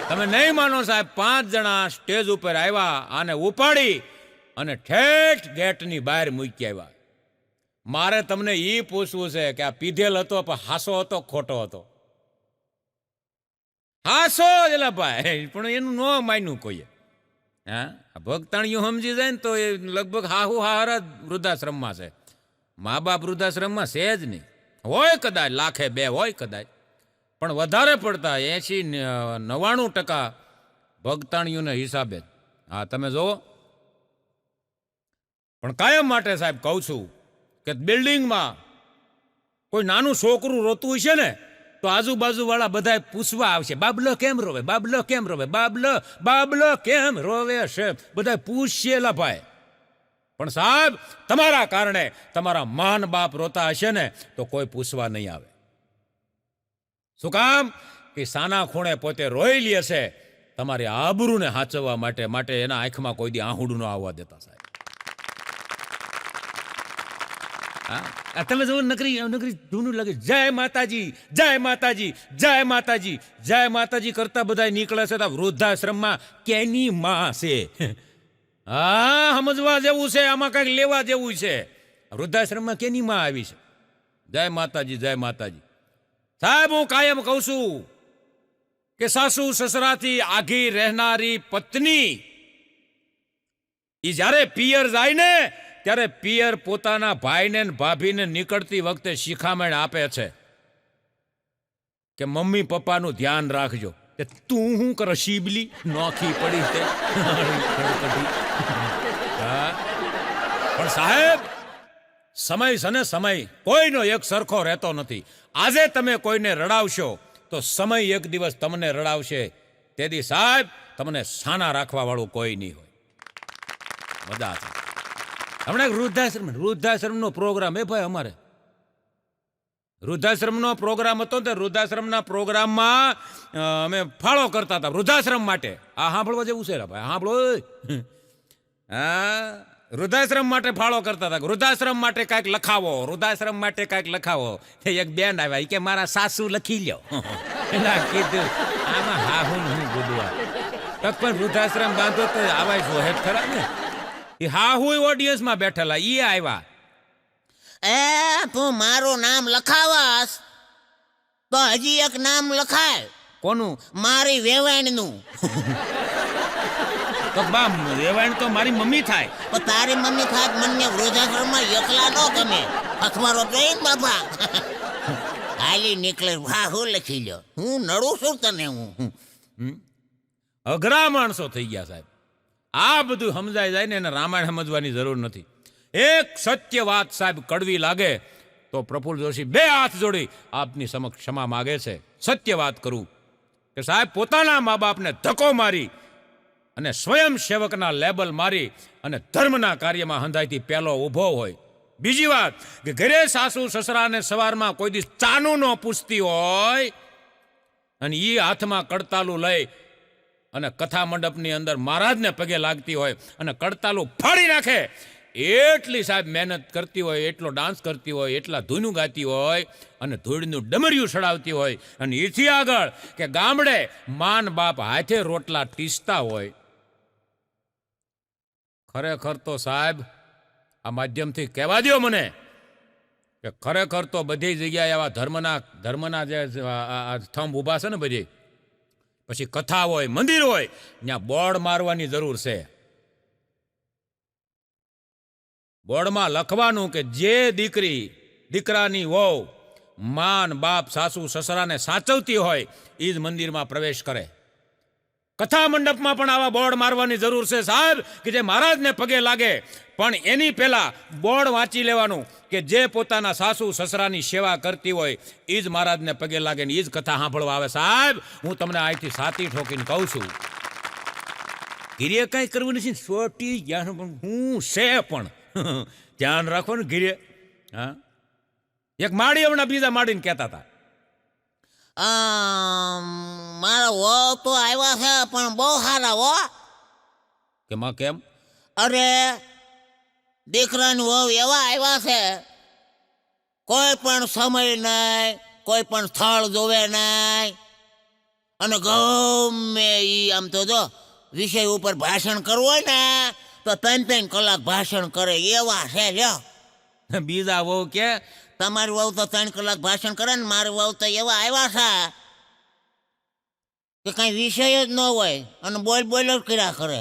Speaker 1: તમે નહીં માનો સાહેબ, 5 જણા સ્ટેજ ઉપર આવ્યા, આને ઉપાડી અને ઠેઠ ગેટની બહાર મૂકી આવ્યા. મારે તમને એ પૂછવું છે કે આ પીધેલ હતો પણ હાસો હતો ખોટો હતો? હાસો એટલે ભાઈ, પણ એનું ન માન્યું કોઈએ. હા, ભક્તાણીઓ સમજી જાય ને તો એ લગભગ હાહુ હારા વૃદ્ધાશ્રમમાં છે. મા બાપ વૃદ્ધાશ્રમમાં છે જ નહીં. હોય કદાચ 1,00,000 હોય કદાચ, પણ વધારે પડતા 80-99% ભક્તાણીઓને હિસાબે. હા તમે જોવો. પણ કાયમ માટે સાહેબ કહું છું કે બિલ્ડિંગમાં કોઈ નાનું છોકરું રોતું હોય છે ને, તો આજુબાજુ વાળા બધા પૂછવા આવશે, બાબલો કેમ રોવે, બાબલો કેમ રોવે, બાબલો કેમ રોવે છે, બધા પૂછશેલા ભાઈ. પણ સાહેબ તમારા કારણે તમારા માન બાપ રોતા હશે ને, તો કોઈ પૂછવા નહીં આવે. શું કામ? કે સાના ખૂણે પોતે રોઈ લે છે તમારી આબરૂને સાચવવા માટે એના આંખમાં કોઈ દી આહુડું ન આવવા દેતા સાહેબ. તમે જો નકરી ધૂનું લાગે, જય માતાજી, જય માતાજી, જય માતાજી, જય માતાજી કરતા બધા નીકળે છે. વૃદ્ધાશ્રમમાં કેની માં છે? હા, સમજવા જેવું છે, આમાં કઈક લેવા જેવું છે. વૃદ્ધાશ્રમમાં કેની માં આવી છે? જય માતાજી, જય માતાજી. સાહેબ હું કાયમ કહું છું, કે સાસુ સસરાથી આઘી રહેનારી પત્ની ઈ જ્યારે પિયર જાય ને ત્યારે પિયર પોતાના ભાઈને ને ભાભીને નીકળતી વખતે શિખામણ આપે છે કે મમ્મી પપ્પાનું ધ્યાન રાખજો. કે તું શું કરો શીબલી નોખી પડી તે હા. પણ સાહેબ સમય છે ને સમય કોઈનો એક સરખો રહેતો નથી. આજે તમે કોઈને રડાવશો તો સમય એક દિવસ તમને રડાવશે. તેથી સાહેબ તમને સાના રાખવા વાળું કોઈ નહીં હોય. મજા છે. હમણાં વૃદ્ધાશ્રમનો પ્રોગ્રામ ભાઈ અમારે વૃદ્ધાશ્રમનો પ્રોગ્રામ હતો ને વૃદ્ધાશ્રમના પ્રોગ્રામમાં અમે ફાળો કરતા હતા વૃદ્ધાશ્રમ માટે. આ સાંભળવા જેવું છે ભાઈ સાંભળો. હા વૃદ્ધાશ્રમ માટે ફાળો કરતા હતા. વૃદ્ધાશ્રમ માટે કાંઈક લખાવો વૃદ્ધાશ્રમ માટે કાંઈક લખાવો. એક બેન આવ્યા કે મારા સાસુ લખી લ્યો. એના કીધું આમાં હા હું ગુડવા પણ વૃદ્ધાશ્રમ બાંધો તો આવા જો હે ખરા ને. એ હા હું ઓડિયન્સમાં બેઠેલા એ આવ્યા.
Speaker 2: એ તું મારું નામ લખાવાસ તો હજી એક નામ લખાય.
Speaker 1: કોનું?
Speaker 2: મારી વેવાણનું.
Speaker 1: તો બા રેવાણ તો મારી મમ્મી થાય.
Speaker 2: પણ તારી મમ્મી થાય મને વૃદ્ધાશ્રમમાં એકલા ન ગમે. અથવારો જોઈ બાપા હાલી નીકળે હા હું લખી લ્યો. હું નડું છું તને હું.
Speaker 1: અઘરા માણસો થઈ ગયા સાહેબ. આ બધું સમજાય જાય ને એને રામાયણ સમજવાની જરૂર નથી. એક સત્ય વાત સાહેબ કડવી લાગે તો પ્રફુલ્લ જોશી બે હાથ જોડી આપની સમક્ષ ક્ષમા માગે છે. સત્ય વાત કરું કે સાહેબ પોતાના મા બાપને ધક્કો મારી અને સ્વયં સેવકના લેબલ મારી અને ધર્મના કાર્યમાં હંધાઈથી પહેલો ઊભો હોય. બીજી વાત કે ઘરે સાસુ સસરાને સવારમાં કોઈ દિવસ ચાનું ન પૂછતી હોય અને એ હાથમાં કડતાલું લઈ અને કથા મંડપની અંદર મહારાજને પગે લાગતી હોય અને કડતાલું ફાડી નાખે એટલી સાહેબ મહેનત કરતી હોય, એટલો ડાન્સ કરતી હોય, એટલા ધૂનું ગાતી હોય અને ધૂળનું ડમરિયું ચડાવતી હોય અને એથી આગળ કે ગામડે માન બાપ હાથે રોટલા ટીસતા હોય. ખરેખર તો સાહેબ આ માધ્યમથી કહેવા દો મને કે ખરેખર તો બધી જગ્યાએ આવા ધર્મના જે સ્તંભ ઊભા છે ને બધી પછી કથા હોય મંદિર હોય ત્યાં બોર્ડ મારવાની જરૂર છે. બોર્ડમાં લખવાનું કે જે દીકરાની વહુ માન બાપ સાસુ સસરાને સાચવતી હોય એ જ મંદિરમાં પ્રવેશ કરે. કથા મંડપમાં પણ આવા બોર્ડ મારવાની જરૂર છે સાહેબ કે જે મહારાજને પગે લાગે. પણ એની પહેલા બોર્ડ વાંચી લેવાનું કે જે પોતાના સાસુ સસરાની સેવા કરતી હોય એ જ મહારાજને પગે લાગે ને એ જ કથા સાંભળવા આવે. સાહેબ હું તમને અહીંથી સાતી ઠોકીને કહું છું ગીરે કાંઈ કરવું નથી. સોટી જ્ઞાન હું છે પણ ધ્યાન રાખો ને ગીરે. હા એક માળી હમણાં બીજા માળીને કહેતા હતા
Speaker 2: મારા વહુ તો આવ્યા છે પણ બહુ સારા હો.
Speaker 1: કે માં કેમ?
Speaker 2: અરે દીકરાની વહુ એવા આવ્યા છે કોઈ પણ સમય નહીં, કોઈ પણ સ્થળ જોવે નહીં અને ગમે ઈ આમ તો જો વિષય ઉપર ભાષણ કરવું હોય ને તો 3 કલાક ભાષણ કરે એવા છે. લ્યો
Speaker 1: બીજા વહુ કે
Speaker 2: તમારી વહુ તો 3 કલાક ભાષણ કરે ને મારી વહુ તો એવા આવ્યા છે કે કઈ વિષય જ ન હોય અને બોલ જ કર્યા કરે.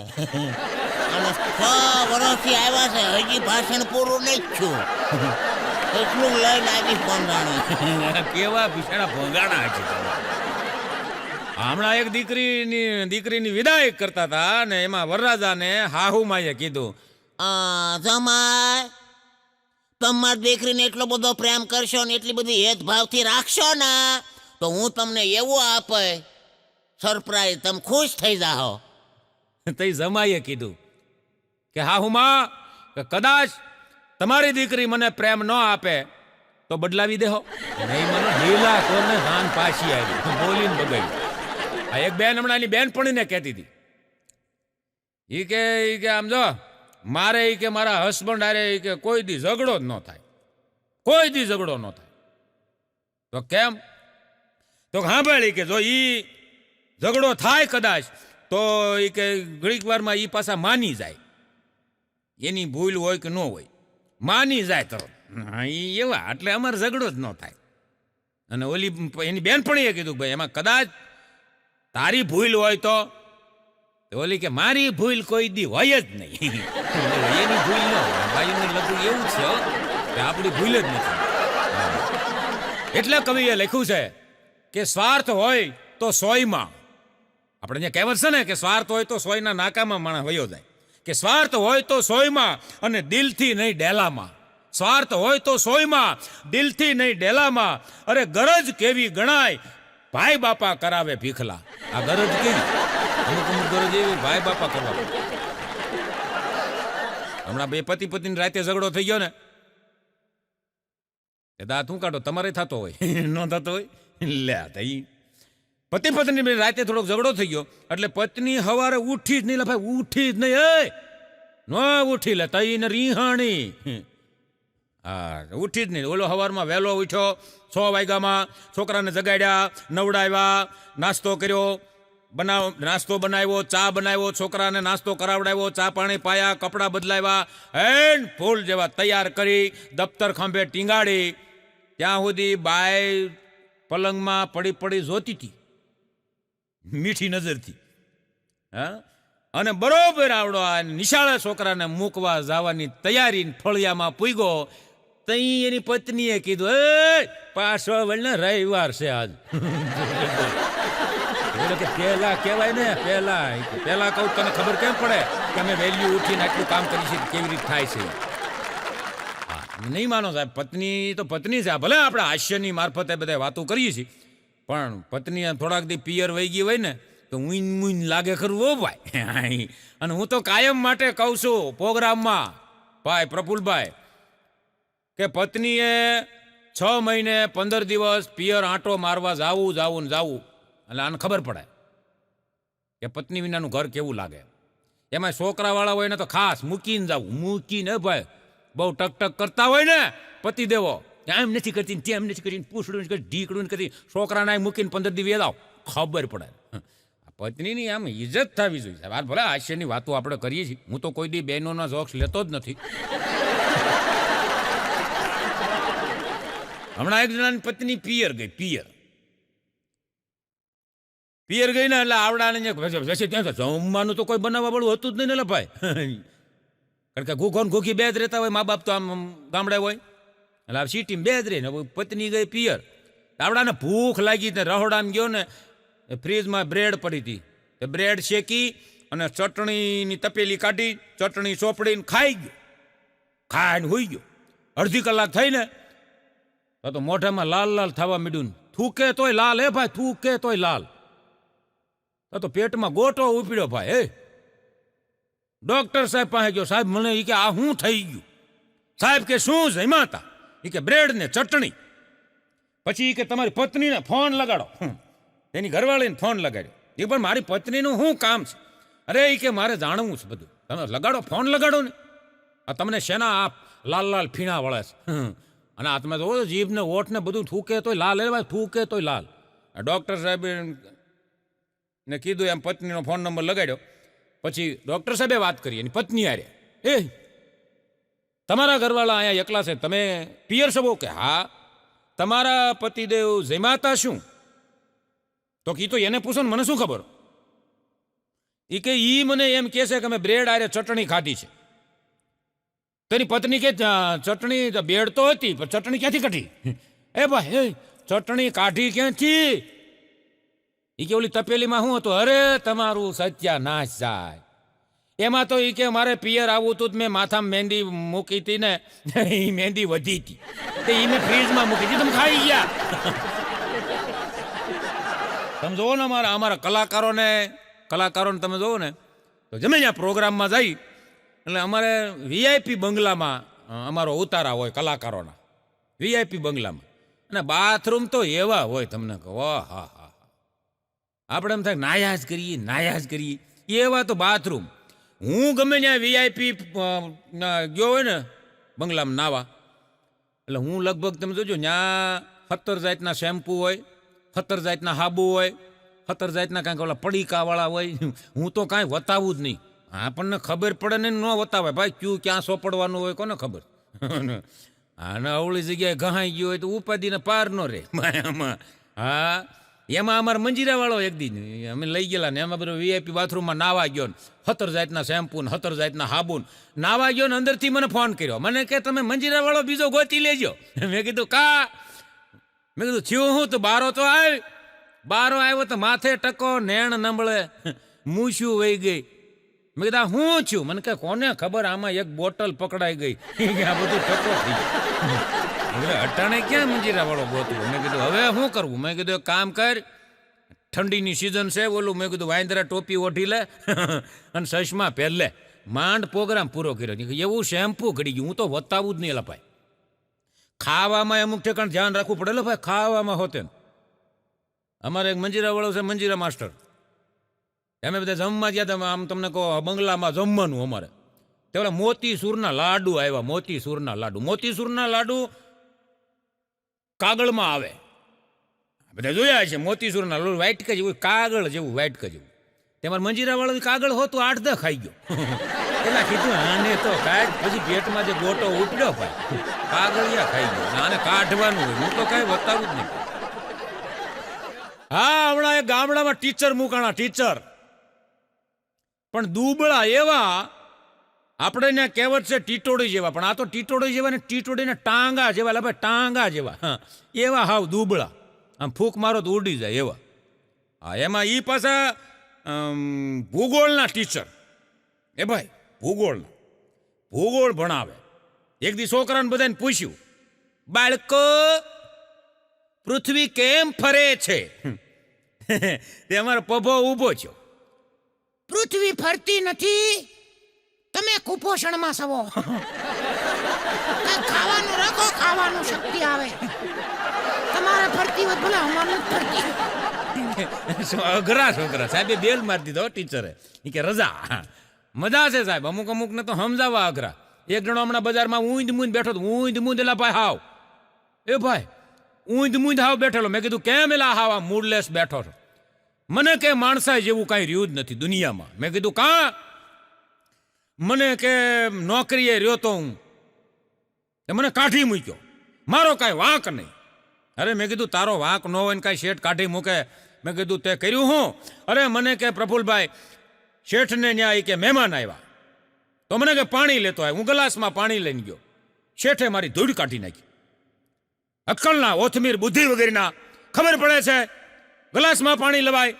Speaker 2: અને 6 વર્ષથી આવ્યા છે હજી ભાષણ પૂરું નહીં છું. એટલું લઈને આવી ભોંગાણા.
Speaker 1: કેવા ભીષણા ભોંગાણા છે. હમણાં એક દીકરીની વિદાય કરતા હતા ને એમાં વરરાજાને હાહુમાએ કીધું
Speaker 2: જમાય તમારી દીકરીને એટલો બધો પ્રેમ કરશો ને એટલી બધી હેતભાવથી રાખશો ને તો હું તમને એવું આપે સરપ્રાઈઝ તમે ખુશ થઈ જાઓ.
Speaker 1: તે જમાઈએ કીધું કે હાહુમા કદાચ તમારી દીકરી મને પ્રેમ ન આપે તો બદલાવી દેહો. નહીં મને ઢીલા કોને હાન પાછી આવી બોલીને બગડી. આ એક બેન હમણાં એની બેનપણીને કહેતી હતી ઈ કે આમ જો મારે ઈ કે મારા હસબન્ડ હારે ઈ કે કોઈ દી ઝઘડો જ ન થાય, કોઈ દી ઝઘડો ન થાય. તો કેમ? તો સાંભળી કે જો ઈ ઝઘડો થાય કદાચ તો ઈ કે ઘડીક વારમાં ઈ પાછા માની જાય, એની ભૂલ હોય કે ન હોય માની જાય તરત. ઈ એવા એટલે અમારે ઝઘડો જ ન થાય. અને ઓલી એની બેનપણીએ કીધું ભાઈ એમાં કદાચ તારી ભૂલ હોય તો ઓલી કે મારી ભૂલ કોઈ દી હોય જ નહીં. એની ભૂલ ન હોય. ભાઈનું લખવું એવું છે હો, કે આપણી ભૂલ જ નથી. એટલે કવિએ લખ્યું છે કે સ્વાર્થ હોય તો સોયમાં, આપણે અહીંયા કહેવત છે ને કે સ્વાર્થ હોય તો સોયના નાકામાં માણસ વયો જાય, કે સ્વાર્થ હોય તો સોયમાં અને દિલથી નહીં ડેલામાં. સ્વાર્થ હોય તો સોયમાં, દિલથી નહીં ડેલામાં. અરે ગરજ કેવી ગણાય, ભાઈ બાપા કરાવે ભીખલા. આ ગરજ કેવી, અમુક અમુક ગરજ એવી ભાઈ બાપા કરવા. હમણાં બે પતિ પત્ની રાતે ઝઘડો થઈ ગયો ને, એ દાંત શું કાઢો, તમારે થતો હોય ન થતો હોય લે તઈ. પતિ પત્ની રાતે થોડોક ઝઘડો થઈ ગયો એટલે પત્ની સવારે ઉઠી જ નહીં. લે ભાઈ ઉઠી જ નહીં, એ ન ઉઠી લે તઈ ને રીહાણી. હા ઉઠી જ નહીં. ઓલો સવારમાં વહેલો ઉઠ્યો 6 વાગ્યામાં, છોકરાને જગાડ્યા, નવડાવ્યા, નાસ્તો કર્યો, નાસ્તો બનાવ્યો, ચા બનાવ્યો, છોકરાને નાસ્તો કરાવડાવ્યો, ચા પાણી પાયા, કપડાં બદલાવ્યા, એન ફૂલ જેવા તૈયાર કરી દફતર ખંભે ટીંગાડી. ત્યાં સુધી બાય પલંગમાં પડી પડી જોતી હતી મીઠી નજરથી. હા અને બરોબર આવડો આ નિશાળે છોકરાને મૂકવા જવાની તૈયારી ફળિયામાં પૂગ્યો. તઈ એની પત્નીએ કીધું, એ પાછો વળને રવિવાર છે આજ. કે પેલા કહેવાય ને, પેલા કહું તને ખબર કેમ પડે કે અમે વહેલી ઉઠીને આટલું કામ કરી છે, કેવી રીતે થાય છે. નહીં માનો સાહેબ, પત્ની તો પત્ની છે. ભલે આપણે હાસ્યની મારફતે બધા વાતો કરીએ છીએ, પણ પત્ની થોડાક દી પિયર વહી ગઈ હોય ને તો ઊન લાગે ખરું હો ભાઈ. અને હું તો કાયમ માટે કહું છું પ્રોગ્રામમાં ભાઈ પ્રફુલભાઈ કે પત્નીએ 6 મહિને 15 દિવસ પિયર આંટો મારવા જાવું એટલે આને ખબર પડે કે પત્ની વિનાનું ઘર કેવું લાગે. એમાં છોકરાવાળા હોય ને તો ખાસ મૂકીને જવું. મૂકીને ભાઈ બહુ ટકટક કરતા હોય ને પતિ દેવો, એમ નથી કરતી, તેમ નથી કરતી, પૂછડું નથી કરતી, ઢીકડું નથી કરતી, છોકરાને મૂકીને 15 દિવસ આવ, ખબર પડે. પત્નીની આમ ઇજ્જત થવી જોઈએ. વાત ભલે હાસ્યની વાતો આપણે કરીએ છીએ, હું તો કોઈ દી બહેનોના જોક્સ લેતો જ નથી. હમણાં એક જણાની પત્ની પિયર ગઈ ને એટલે આવડાને ત્યાં જમવાનું તો કોઈ બનાવવા વાળું હતું જ નહીં ને ભાઈ. કારણ કે ઘૂઘો ને ઘૂઘી બે જ રહેતા હોય, મા બાપ તો આમ ગામડે હોય એટલે આ સિટીમાં બે જ રહે ને. પત્ની ગઈ પિયર, આવડાને ભૂખ લાગી ને રહોડામાં ગયો ને, ફ્રીજમાં બ્રેડ પડી હતી, તે બ્રેડ શેકી અને ચટણીની તપેલી કાઢી, ચટણી ચોપડીને ખાઈ ગયો. ખાઈને હોઈ ગયો. અડધી કલાક થઈ ને તો મોઢામાં લાલ થવા માંડ્યું. થૂકે તોય લાલ, હે ભાઈ, થૂકે તોય લાલ. તો પેટમાં ગોટો ઉપડ્યો ભાઈ. હે ડોક્ટર સાહેબ પાસે ગયો. સાહેબ મને એ કે આ શું થઈ ગયું? સાહેબ કે શું જમ્યા હતા? એ કે બ્રેડ ને ચટણી. પછી એ કે તમારી પત્નીને ફોન લગાડો. એની ઘરવાળીને ફોન લગાડ્યો. એ પણ મારી પત્નીનું શું કામ છે? અરે એ કે મારે જાણવું છે બધું. તમે લગાડો, ફોન લગાડો ને. આ તમને શેના આ લાલ ફીણા વળે છે? અને આ તમે જોવો જીભને ઓઠને બધું થૂકે તોય લાલ, એ ભાઈ થૂકે તોય લાલ. ડૉક્ટર સાહેબ ને કીધું એમ પત્નીનો ફોન નંબર લગાડ્યો. પછી ડૉક્ટર સાહેબે વાત કરી એની પત્ની આરે, એ તમારા ઘરવાળા અહીંયા એકલા છે, તમે પિયર છો? કે હા. તમારા પતિદેવ જમાતા શું? તો કીધું એને પૂછો ને, મને શું ખબર. એ કે ઈ મને એમ કહે છે કે અમે બ્રેડ આરે ચટણી ખાધી છે. તેની પત્ની કે ચટણી બ્રેડ તો હતી પણ ચટણી ક્યાંથી કાઢી? એ ભાઈ ચટણી કાઢી ક્યાંથી? એ કે ઓલી તપેલીમાં શું હતું? અરે તમારું સત્યાનાશ જાય. એમાં તો એ કે મારે પિયર આવું હતું, મેં માથામાં મહેંદી મૂકી હતી ને, એ મહેંદી વધી હતી, એ મેં ફ્રીજમાં મૂકી હતી, તમે ખાઈ ગયા. તમે જોવો ને અમારા કલાકારોને તમે જોવો ને તો જમે ત્યાં પ્રોગ્રામમાં જઈ એટલે અમારે વીઆઈપી બંગલામાં અમારો ઉતારા હોય કલાકારોના, વીઆઈપી બંગલામાં. અને બાથરૂમ તો એવા હોય તમને કહો, હા આપણે એમ થાય નાયા જ કરીએ એવા તો બાથરૂમ. હું ગમે ત્યાં વીઆઈપી ગયો હોય ને બંગલામાં નાવા, એટલે હું લગભગ તમે જોજો ત્યાં 17 જાતના શેમ્પુ હોય, 17 જાતના હાબુ હોય, 17 જાતના કાંઈક ઓલા પડીકાવાળા હોય. હું તો કાંઈ વતાવું જ નહીં. આપણને ખબર પડે ને ન વતાવે ભાઈ, ક્યાં સોપડવાનું હોય કોને ખબર. અને અવળી જગ્યાએ ઘહાઈ ગયું હોય તો ઉપાધિને પાર ન રહે. હા એમાં અમારા મંજીરા વાળો એક દી અમે લઈ ગયેલા ને એમાં બધું વીઆઈપી બાથરૂમમાં નાવા ગયો ને 17 જાતના શેમ્પુ ને 17 જાતના હાબુ ને નાવા ગયો ને અંદરથી મને ફોન કર્યો, મને કે તમે મંજીરા વાળો બીજો ગોતી લેજો. મેં કીધું કા? મેં કીધું થયું હું તો બારો તો આવ્યો તો માથે ટકો નેણ નંબળે મૂછું વહી ગઈ. મેં કીધું હું છું? મને કે કોને ખબર, આમાં એક બોટલ પકડાઈ ગઈ. આ બધું ટકો થઈ ગયું. અટાણે ક્યાં મંજીરા વાળો ગોતવું? મેં કીધું હવે શું કરવું? મેં કીધું એક કામ કર, ઠંડીની સિઝન છે ઓલું, મેં કીધું વાંદરા ટોપી ઓઢી લે અને ચશ્મા પહેરલે. માંડ પ્રોગ્રામ પૂરો કર્યો. એવું શેમ્પુ ઘડી ગયું, હું તો વતાવું જ નહીં એલા ભાઈ. ખાવામાં અમુક ઠેકાણ ધ્યાન રાખવું પડે ભાઈ, ખાવામાં હોતે. અમારે એક મંજીરા વાળો છે, મંજીરા માસ્ટર, અમે બધા જમવા ગયા હતા. આમ તમને કહો બંગલામાં જમવાનું અમારે તે ઓલા મોતીસૂરના લાડુ આવ્યા. મોતીસૂરના લાડુ કાગળમાં આવે, બધા જોયા છે. મોતીસૂરના લાડુ વાઇટકા જેવું, કાગળ જેવું, વાઇટકા જેવું. તમારે મંજીરા વાળો કાગળ હોતું 8-10 ખાઈ ગયો. પેલા કીધું આને તો કાઢ, પછી પેટમાં જે ગોટો ઉપડ્યો ભાઈ, કાગળિયા ખાઈ ગયો. આને કાઢવાનું હોય, હું તો કઈ બતાવું જ નહીં. હા, હમણાં એક ગામડામાં ટીચર મૂકાણા, ટીચર પણ દુબળા એવા. આપણે ત્યાં કહેવત છે ટીટોડી જેવા, પણ આ તો ટીટોડી જેવા ને ટીટોડીને ટાંગા જેવા, ભાઈ ટાંગા જેવા. હા, એવા હાવ દુબળા, આમ ફૂંક મારો તો ઉડી જાય એવા. હા, એમાં ઈ પાછા ભૂગોળના ટીચર. એ ભાઈ ભૂગોળ ભણાવે. એક દી છોકરાને બધાને પૂછ્યું, બાળકો પૃથ્વી કેમ ફરે છે? તે અમારો પભો ઊભો છો.
Speaker 2: પૃથ્વી ફરતી નથી, તમે કુપોષણમાં સવો. ખાવાનું રાખો, ખાવાનું શક્તિ આવે. તમારે ફરતી હોય ભલે, અમારે ફરતી.
Speaker 1: અઘરા છોકરા સાહેબે બેલ મારી દીધો ટીચરે. કે રજા. મજા છે સાહેબ, અમુક ને તો સમજાવવા અઘરા. એક જણો હમણાં બજારમાં ઊંધ બેઠો, ઊંધ એલા ભાઈ હાવ, એ ભાઈ ઊંધ હાવ બેઠેલો. મેં કીધું કેમ એલા હાવ આમ મૂડલેસ બેઠો છો? મને કે માણસાઈ જેવું કાંઈ રહ્યું જ નથી દુનિયામાં. મેં કીધું કાં? મને કે નોકરીએ રહ્યો તો હું, મને કાઢી મૂક્યો, મારો કાંઈ વાંક નહીં. અરે મેં કીધું તારો વાંક ન હોય ને કાંઈ શેઠ કાઢી મૂકે? મેં કીધું તે કર્યું હું? અરે મને કે પ્રફુલભાઈ શેઠને ન્યાય કે મહેમાન આવ્યા તો મને કે પાણી લેતો આવ્યો. હું ગ્લાસમાં પાણી લઈને ગયો, શેઠે મારી ધૂળ કાઢી નાખી. અક્કલના, ઓથમીર, બુદ્ધિ વગેરેના ખબર પડે છે ગ્લાસમાં પાણી લવાય,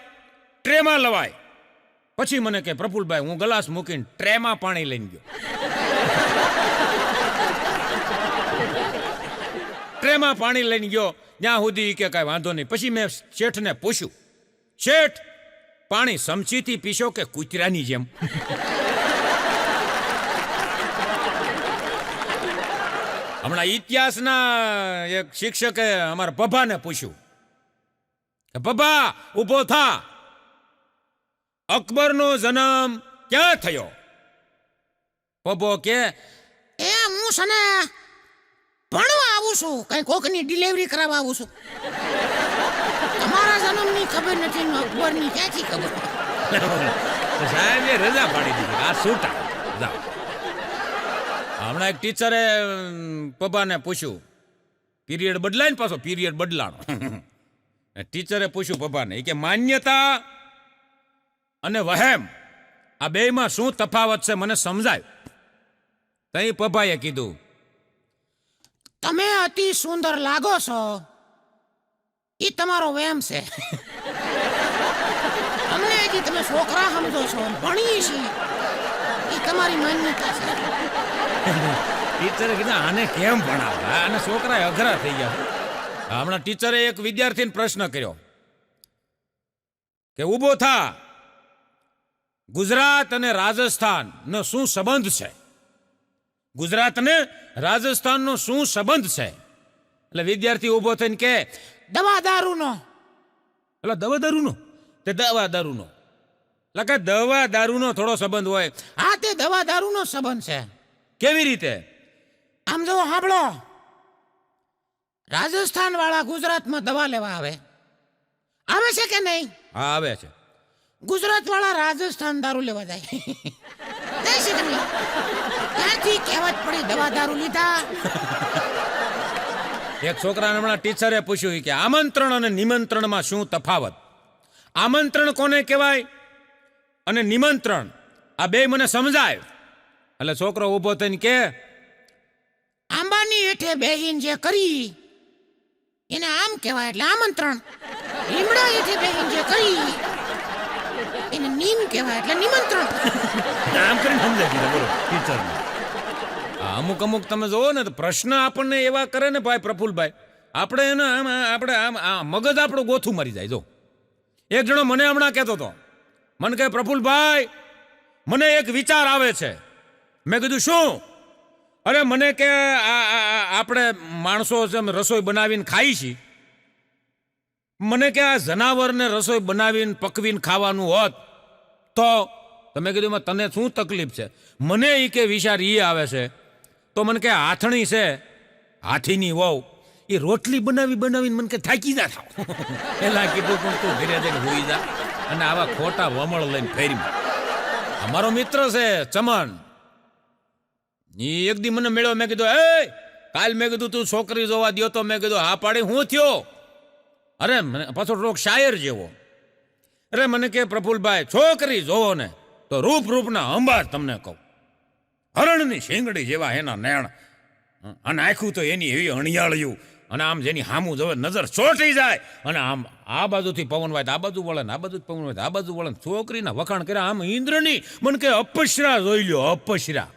Speaker 1: ટ્રેમાં લવાય. પછી મને કે પ્રફુલભાઈ હું ગ્લાસ મૂકીને ટ્રેમાં પાણી લઈને ગયો. ટ્રેમાં પાણી લઈને ગયો ત્યાં સુધી કે કાંઈ વાંધો નહીં. પછી મેં શેઠને પૂછ્યું, શેઠ પાણી સમચીથી પીશો કે કૂતરાની જેમ? હમણાં ઇતિહાસના એક શિક્ષકે અમારા પપ્પાને પૂછ્યું, પપ્પા ઉભો થા, અકબરનો જન્મ ક્યાં થયો? પપ્પો કે
Speaker 2: એ હું છે ને ભણવા આવું છું, કઈ કોકની ડિલિવરી કરાવવા આવું છું. તમારા જન્મની ખબર નથી ને અકબરની ક્યાંથી ખબર?
Speaker 1: સાહેબ એ રજા પાડી દીધી, આ છૂટા જાઓ. હમણાં એક ટીચરે પપ્પાને પૂછ્યું, પીરિયડ બદલાય ને પાછો પીરિયડ બદલાણો. ટીચરે પૂછ્યું પપ્પાને કે માન્યતા અને વહેમ આ બેયમાં શું તફાવત છે મને સમજાય. તઈ પપ્પાએ કીધું,
Speaker 2: તમે અતિ સુંદર લાગો છો એ તમારો વહેમ છે. અમને હજી તમે છોકરા સમજો છો, ભણીએ છીએ એ તમારી માન્યતા છે.
Speaker 1: ટીચરે કીધું આને કેમ ભણાવે, આને છોકરા અઘરા થઈ ગયા. હમણાં ટીચરે એક વિદ્યાર્થીને પ્રશ્ન કર્યો કે ઊભો થા, ગુજરાત અને રાજસ્થાન નો શું સંબંધ છે? ગુજરાત અને રાજસ્થાનનો શું સંબંધ છે? એટલે વિદ્યાર્થી ઊભો થઈને કે
Speaker 2: દવા દારૂનો.
Speaker 1: એટલે દવા દારૂનો? તે દવા દારૂનો એટલે કે દવા દારૂનો થોડો સંબંધ હોય?
Speaker 2: હા, તે દવા દારૂનો સંબંધ છે.
Speaker 1: કેવી રીતે?
Speaker 2: આમ જો સાંભળો, રાજસ્થાન વાળા ગુજરાતમાં દવા લેવા આવે છે કે નહીં?
Speaker 1: હા આવે છે.
Speaker 2: ગુજરાત વાળા રાજસ્થાન દારૂ લેવા જાય છે કે નહીં? ત્યાંથી કહેવત પડી દવા દારૂ લીધા
Speaker 1: એક છોકરાને હમણાં ટીચરે પૂછ્યું કે આમંત્રણ અને નિમંત્રણમાં શું તફાવત? આમંત્રણ કોને કહેવાય અને નિમંત્રણ, આ બે મને સમજાય. એટલે છોકરો ઊભો થઈને કે
Speaker 2: આંબાની હેઠે બેહીન જે કરી એને આમ કહેવાય એટલે આમંત્રણ. લીમડા હેઠે બેહીન જે કરી એને નીમ કહેવાય એટલે નિમંત્રણ.
Speaker 1: આમ કરીને સમજાય દીધા બોલો ટીચરને. અમુક અમુક તમે જોવો ને તો પ્રશ્ન આપણને એવા કરે ને ભાઈ પ્રફુલભાઈ, આપણે એને આપણે આમ મગજ આપણું ગોથું મારી જાય. જો એક જણો મને હમણાં કહેતો હતો, મને કહે પ્રફુલભાઈ મને એક વિચાર આવે છે. મેં કીધું શું? અરે મને કે આપણે માણસો રસોઈ બનાવીને ખાઈ છીએ, મને કે આ જનાવરને રસોઈ બનાવીને પકવીને ખાવાનું હોત તો તમે કીધું તને શું તકલીફ છે? મને એ કે વિચાર એ આવે છે તો મને કે હાથણી છે હાથીની વહુ, એ રોટલી બનાવીને મને કે થાકી જા થાવ. એલા કીધું પણ તું ઘરે જઈને હોઈ જા અને આવા ખોટા વમળ લઈને ફેરીમાં. અમારો મિત્ર છે ચમન, એ એક દી મને મળ્યો. મેં કીધું એ કાલ મેં કીધું તું છોકરી જોવા દ્યો તો મેં કીધું હા પાડી. હું થયો? અરે મને પાછો રોગ શાયર જેવો. અરે મને કે પ્રફુલભાઈ છોકરી જોવો ને તો રૂપના અંબાજ તમને કહું, હરણની શીંગડી જેવા એના નેણ અને આખું તો એની એવી અણિયાળ્યું, અને આમ જેની હામું જોવે નજર ચોંટી જાય, અને આમ આ બાજુથી પવન વાય આ બાજુ વળે આ બાજુ પવન વાય આ બાજુ વળે. છોકરીના વખાણ કર્યા આમ ઇન્દ્રની. મને કે અપસરા જોઈ લ્યો અપસરા.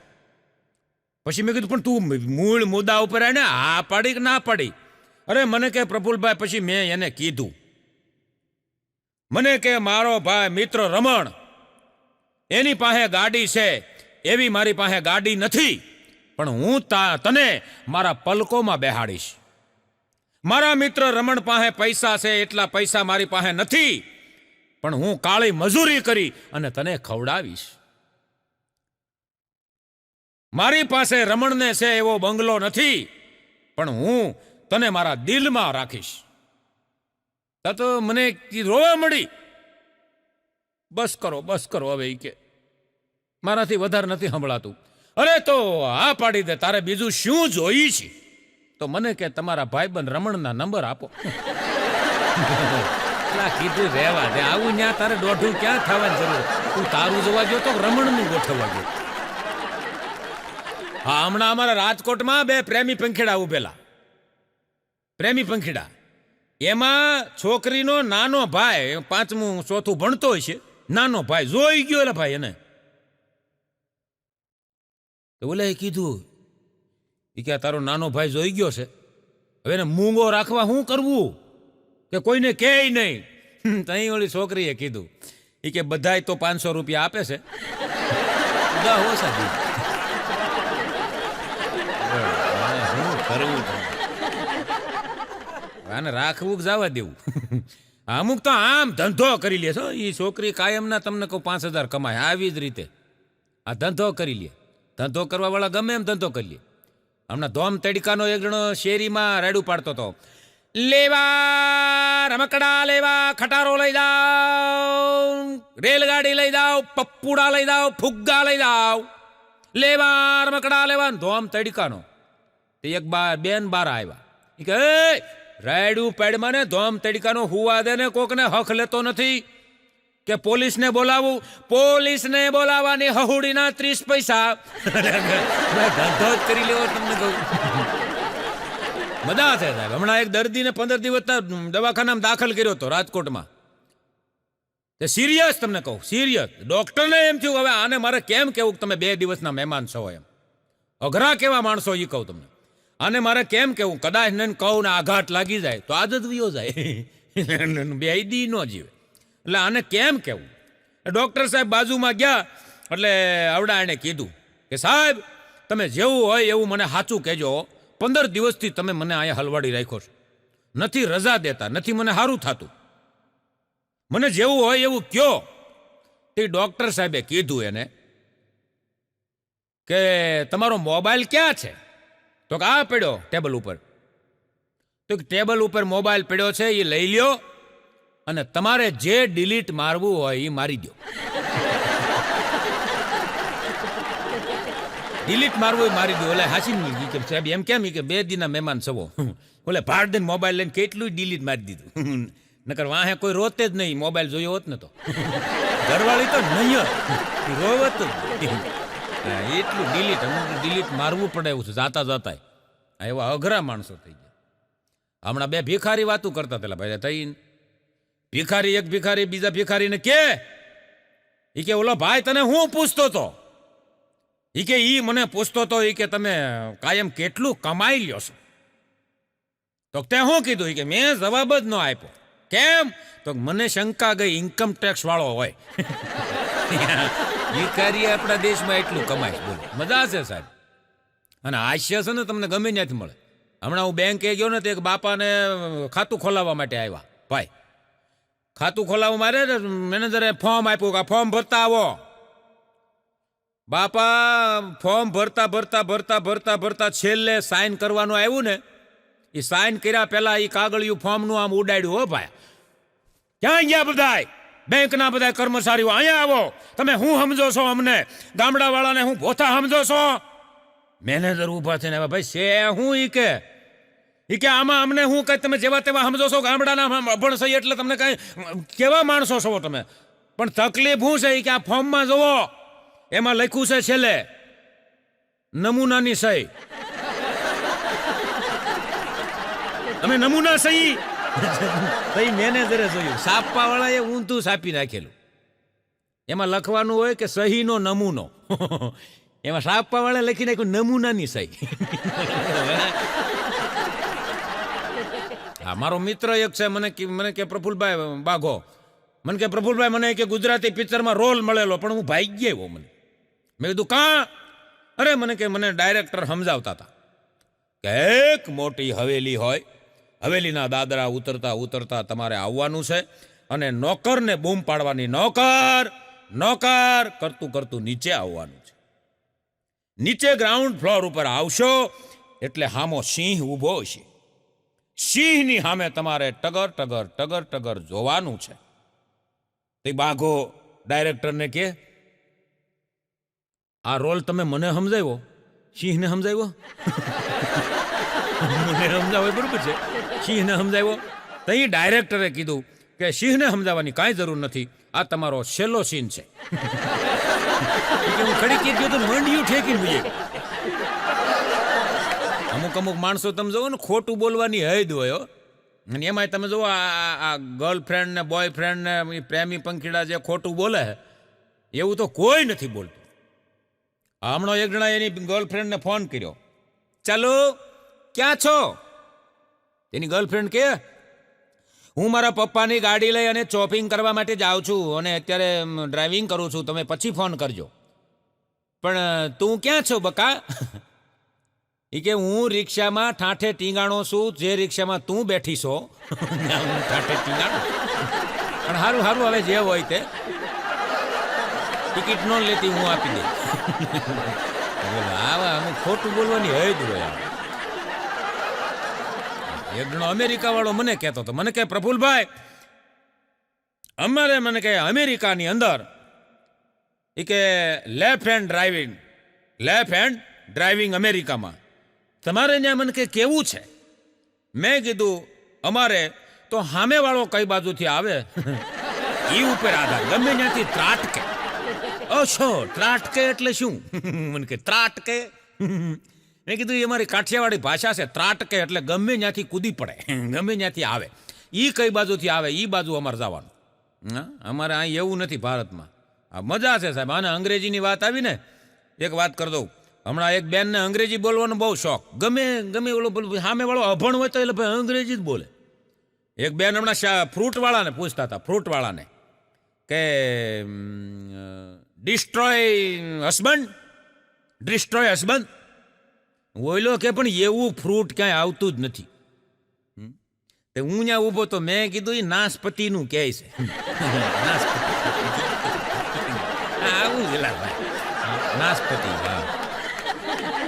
Speaker 1: પછી મેં કીધું પણ તું મૂળ મુદ્દા ઉપર આને આ પાડી કે ના પાડી? અરે મને કે પ્રફુલભાઈ પછી મેં એને કીધું, મને કે મારો ભાઈ મિત્ર રમણ એની પાસે ગાડી છે, એવી મારી પાસે ગાડી નથી, પણ હું તને મારા પલકોમાં બેહાડીશ. મારા મિત્ર રમણ પાસે પૈસા છે, એટલા પૈસા મારી પાસે નથી, પણ હું કાળી મજૂરી કરી અને તને ખવડાવીશ. મારી પાસે રમણને છે એવો બંગલો નથી, પણ હું તને મારા દિલમાં રાખીશ. તો મને રોવા મળી. બસ કરો હવે કે મારાથી વધારે નથી સંભળાતું. અરે તો આ પાડી દે, તારે બીજું શું જોઈ છે? તો મને કે તમારા ભાઈબંધ રમણના નંબર આપો. કીધું રહેવા દે, આવું ત્યાં તારે દોઢું ક્યાં થવાની જરૂર? તું તારું જોવા ગયો તો રમણનું ગોઠવવા ગયો. હા, હમણાં અમારા રાજકોટમાં બે પ્રેમી પંખીડા ઉભેલા. પ્રેમી પંખીડા, એમાં છોકરીનો નાનો ભાઈ 5મું 4થું ભણતો હોય છે, નાનો ભાઈ જોઈ ગયો. એટલે ભાઈ એને ઓલે કીધું કે તારો નાનો ભાઈ જોઈ ગયો છે, હવે એને મૂંગો રાખવા શું કરવું કે કોઈને કહે નહીં. તઈ ઓલી છોકરીએ કીધું એ કે બધાય તો 500 રૂપિયા આપે છે, શું કરવું આને રાખવું જવા દેવું. અમુક તો આમ ધંધો કરી લે છે. એ છોકરી કાયમના તમને કહું 5000 કમાય આવી જ રીતે. આ ધંધો કરી લે. ધંધો કરવા વાળા ગમે એમ ધંધો કરી લે. હમણાં ધોમ તડકાનો એક જણો શેરીમાં રેડું પાડતો હતો, લેવા રમકડા લેવા, ખટારો લઈ જાઓ, રેલગાડી લઈ જાઓ, પપ્પુડા લઈ જાઓ, ફુગ્ગા લઈ જાઓ, લેવા રમકડા લેવા. ધોમ તડકાનો તે એક બેન બાર આવ્યા. એ કે રાયડું પેડમાં ને ધોમ તડકાનો હુવા દે ને કોકને હક લેતો નથી કે પોલીસને બોલાવું. પોલીસને બોલાવવાની હહુડીના 30 પૈસા. ધંધો જ કરી લેવો તમને કહું. મજા છે સાહેબ. હમણાં એક દર્દીને 15 દિવસ દવાખાનામાં દાખલ કર્યો હતો રાજકોટમાં. તે સિરિયસ તમને કહું, સિરિયસ. ડોક્ટરને એમ થયું હવે આને મારે કેમ કેવું તમે 2 દિવસના મહેમાન છો એમ. અઘરા કેવા માણસો એ કહું તમને. આને મારે કેમ કેવું, કદાચ ને કહું ને આઘાત લાગી જાય તો આજ જ વિયો જાય. બે દી ન જીવે. એટલે આને કેમ કેવું? ડોક્ટર સાહેબ બાજુમાં ગયા એટલે આવડા એને કીધું કે સાહેબ તમે જેવું હોય એવું મને સાચું કહેજો. 15 દિવસથી તમે મને અહીંયા હલવાડી રાખ્યો છો, નથી રજા દેતા, નથી મને સારું થતું, મને જેવું હોય એવું કયો. તે ડોક્ટર સાહેબે કીધું એને કે તમારો મોબાઈલ ક્યાં છે? તો કે આ પડ્યો ટેબલ ઉપર. તો ટેબલ ઉપર મોબાઈલ પડ્યો છે, એ લઈ લ્યો અને તમારે જે ડિલીટ મારવું હોય એ મારી દો. ડિલીટ મારવું હોય મારી દો. ઓલે હાસી કે સાહેબ એમ કેમ કે 2 દિનના મહેમાન સવો. ઓલે ભાડ દઈને મોબાઈલ લઈને કેટલું ડિલીટ મારી દીધું. નકર વાહે કોઈ રોતે જ નહીં, મોબાઈલ જોયો હોત ને તો. ઘરવાળી તો નહીં જ રોવત જ. એટલું ડિલીટ મારવું પડે એવું છે જાતા જાતા. એવા અઘરા માણસો થઈ ગયા. હમણાં 2 ભિખારી વાતું કરતા પેલા ભાઈ થઈ. ભિખારી એક ભિખારી બીજા ભિખારીને કે ઈ કે ઓલો ભાઈ તને હું પૂછતો તો? ઈ કે ઈ મને પૂછતો તો ઈ કે તમે કાયમ કેટલું કમાઈ લ્યો છો? તો તે શું કીધું? ઈ કે મેં જવાબ જ ન આપ્યો. કેમ? તો મને શંકા ગઈ ઇન્કમ ટેક્સ વાળો હોય. ભિખારી આપણા દેશમાં એટલું કમાય. બોલો મજા છે સાહેબ. અને હાસ્ય છે ને તમને ગમે ત્યાંથી મળે. હમણાં હું બેંકે ગયો ને તો એક બાપાને ખાતું ખોલાવવા માટે આવ્યા ભાઈ. ખાતું ખોલાવવા મારે મેનેજરે ફોર્મ આપ્યું કે ફોર્મ ભરતા આવો. બાપા ફોર્મ ભરતા છેલ્લે સાઇન કરવાનું આવ્યું ને, એ સાઇન કર્યા પહેલા એ કાગળિયું ફોર્મનું આમ ઉડાડ્યું. હો ભાઈ, ક્યાં ગયા બધાય? બેંકના બધા કર્મચારીઓ અહીંયા આવો. તમે હું સમજો છો? અમને ગામડાવાળાને હું ભોથા સમજો છો? મેનેજર ઊભા થઈને ભાઈ છે હું? ઈ કે આમાં અમને હું કઈ તમે જેવા તેવા સમજો છો? ગામડાના અભણ છે એટલે તમને કઈ કેવા માણસો છો તમે? પણ તકલીફ શું છે કે આ ફોર્મમાં જોવો, એમાં લખ્યું છે છેલ્લે નમૂનાની સહી. અમે નમૂના સહી સહી મેનેજરે જોયું, સાપવા વાળાએ ઊંધું સાપી નાખેલું. એમાં લખવાનું હોય કે સહીનો નમૂનો. એમાં સાપવા વાળા લખી નાખ્યું નમૂનાની સહી. હા, મારો મિત્ર એક છે, મને કે પ્રફુલભાઈ બાઘો, મને કે પ્રફુલભાઈ મને કે ગુજરાતી પિક્ચરમાં રોલ મળેલો પણ હું ભાઈ ગયો. મને મેં કીધું કાં? અરે મને કે મને ડાયરેક્ટર સમજાવતા હતા કે એક મોટી હવેલી હોય, હવેલીના દાદરા ઉતરતા તમારે આવવાનું છે અને નોકરને બૂમ પાડવાની, નોકર નોકર કરતું નીચે આવવાનું છે. નીચે ગ્રાઉન્ડ ફ્લોર ઉપર આવશો એટલે હામો સિંહ ઊભો છે. સિંહની સામે તમારે ટગર જોવાનું છે. તે બાઘો ડાયરેક્ટરને કે આ રોલ તમે મને સમજાવ્યો, સિંહને સમજાવ્યો? મને સમજાવ્યો બરોબર છે, સિંહને સમજાવ્યો? તો એ ડાયરેક્ટરે કીધું કે સિંહને સમજાવવાની કાંઈ જરૂર નથી, આ તમારો છેલ્લો સીન છે. હું ખડી કીધું તો મંડિયું ઠેકીને જોઈએ. અમુક માણસો તમે જોવો ને ખોટું બોલવાની હદ હોય. અને એમાંય તમે જુઓ આ ગર્લફ્રેન્ડ ને બોયફ્રેન્ડ ને પ્રેમી પંખીડા જે ખોટું બોલે એવું તો કોઈ નથી બોલતું. હમણાં એક જણા એની ગર્લફ્રેન્ડને ફોન કર્યો, ચાલો ક્યાં છો? એની ગર્લફ્રેન્ડ કે હું મારા પપ્પાની ગાડી લઈ અને શોપિંગ કરવા માટે જાઉં છું અને અત્યારે ડ્રાઇવિંગ કરું છું, તમે પછી ફોન કરજો. પણ તું ક્યાં છો બકા? એ કે હું રિક્ષામાં ઠાઠે ટીંગાણો છું, જે રિક્ષામાં તું બેઠી છો હું ઠાઠે ટીંગાણો. પણ સારું હવે જે હોય તે, ટિકિટ ન લેતી હું આપી દઈ. આવા અમુક ખોટું બોલવાની હદ હોય. એક જણો અમેરિકા વાળો મને કહેતો હતો, મને કહે પ્રફુલભાઈ અમારે મને કહે અમેરિકાની અંદર એ કે લેફ્ટ હેન્ડ ડ્રાઇવિંગ અમેરિકામાં તમારે ત્યાં મને કે કેવું છે? મેં કીધું અમારે તો સામે વાળો કઈ બાજુથી આવે એ ઉપર આધાર, ગમે ત્યાંથી ત્રાટકે. ઓછો ત્રાટકે એટલે શું? મને કે ત્રાટકે. મેં કીધું એ અમારી કાઠિયાવાડી ભાષા છે, ત્રાટકે એટલે ગમે ત્યાંથી કૂદી પડે, ગમે ત્યાંથી આવે. એ કઈ બાજુથી આવે એ બાજુ અમારે જવાનું. અમારે અહીં એવું નથી ભારતમાં. આ મજા છે સાહેબ. આને અંગ્રેજીની વાત આવી ને, એક વાત કરી દઉં. હમણાં એક બેનને અંગ્રેજી બોલવાનો બહુ શોખ, ગમે ઓલો સામે વાળો અભણ હોય તો એટલે ભાઈ અંગ્રેજી જ બોલે. એક બેન હમણાં ફ્રૂટવાળાને પૂછતા હતા, ફ્રૂટવાળાને કે ડિસ્ટ્રોય હસબન્ડ. ઓઈલો કે પણ એવું ફ્રૂટ ક્યાંય આવતું જ નથી. હું ત્યાં ઊભો તો મેં કીધું એ નાશપતિનું કહે છે. આવું જ ભાઈ નાશપતિ.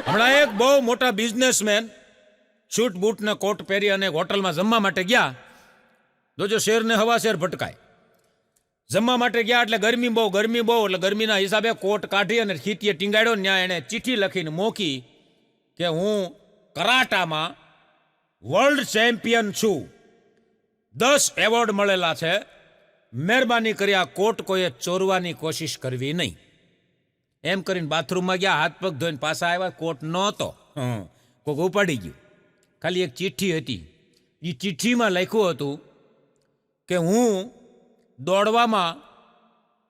Speaker 1: હમણાં એક બહુ મોટા બિઝનેસમેન શૂટ બૂટ ને કોટ પહેરી અને હોટલમાં જમવા માટે ગયા. જોજો શેરને હવા શેર ભટકાય. જમવા માટે ગયા એટલે ગરમી બહુ એટલે ગરમીના હિસાબે કોટ કાઢી અને ખીતીએ ટીંગાડ્યો ને ત્યાં એણે ચિઠ્ઠી લખીને મોકી કે હું કરાટામાં વર્લ્ડ ચેમ્પિયન છું, 10 એવોર્ડ મળેલા છે, મહેરબાની કરી આ કોટ કોઈએ ચોરવાની કોશિશ કરવી નહીં. એમ કરીને બાથરૂમમાં ગયા, હાથ પગ ધોઈને પાછા આવ્યા, કોટ નહોતો, કોક ઉપાડી ગયું. ખાલી એક ચિઠ્ઠી હતી. એ ચિઠ્ઠીમાં લખ્યું હતું કે હું દોડવામાં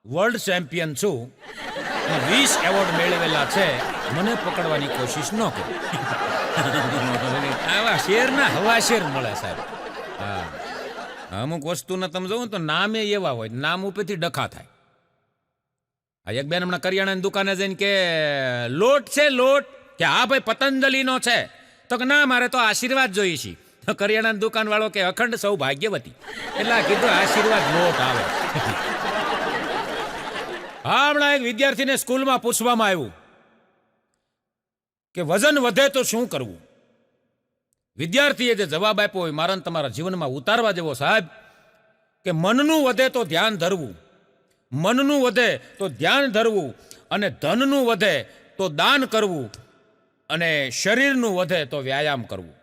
Speaker 1: વર્લ્ડ ચેમ્પિયન છું, 20 એવોર્ડ મેળવેલા છે, મને પકડવાની કોશિશ ન કરો. આવા શેરના હવા શેર મળે સાહેબ. હા, અમુક વસ્તુના તમે જોવો તો નામે એવા હોય, નામ ઉપરથી ડખા થાય. આ એક બેન હમણાં કરિયાણાની દુકાને જઈને કે લોટ છે લોટ, કે હા ભાઈ પતંજલિનો છે, તો કે ના મારે તો આશીર્વાદ જોઈએ છે. તો કરિયાણાની દુકાન વાળો કે અખંડ સૌભાગ્યવતી, એટલે કીધું આશીર્વાદ લોટ આવે. હા, હમણાં એક વિદ્યાર્થીને સ્કૂલમાં પૂછવામાં આવ્યું કે વજન વધે તો શું કરવું. વિદ્યાર્થીએ જે જવાબ આપ્યો હોય મારા તમારા જીવનમાં ઉતારવા જેવો સાહેબ, કે મનનું વધે તો ધ્યાન ધરવું, મનનું વધે તો ધ્યાન ધરવું, અને ધનનું વધે તો દાન કરવું, અને શરીરનું વધે તો વ્યાયામ કરવું.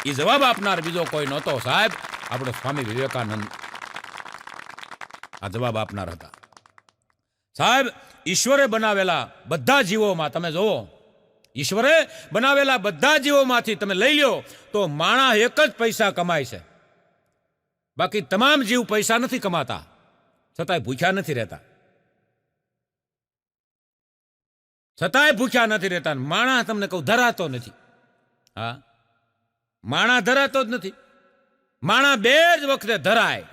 Speaker 1: એ જવાબ આપનાર બીજો કોઈ નહોતો સાહેબ, આપણો સ્વામી વિવેકાનંદ આ જવાબ આપનાર હતા. સાહેબ, ઈશ્વરે બનાવેલા બધા જીવોમાં તમે જોવો, ઈશ્વરે બનાવેલા બધા જીવોમાંથી તમે લઈ લો તો માણા એક જ પૈસા કમાય છે, બાકી તમામ જીવ પૈસા નથી કમાતા, છતાંય ભૂખ્યા નથી રહેતા, છતાંય ભૂખ્યા નથી રહેતા. માણા તમને કહું ધરાતો નથી. હા, માણા ધરાતો જ નથી. માણા બે જ વખતે ધરાય,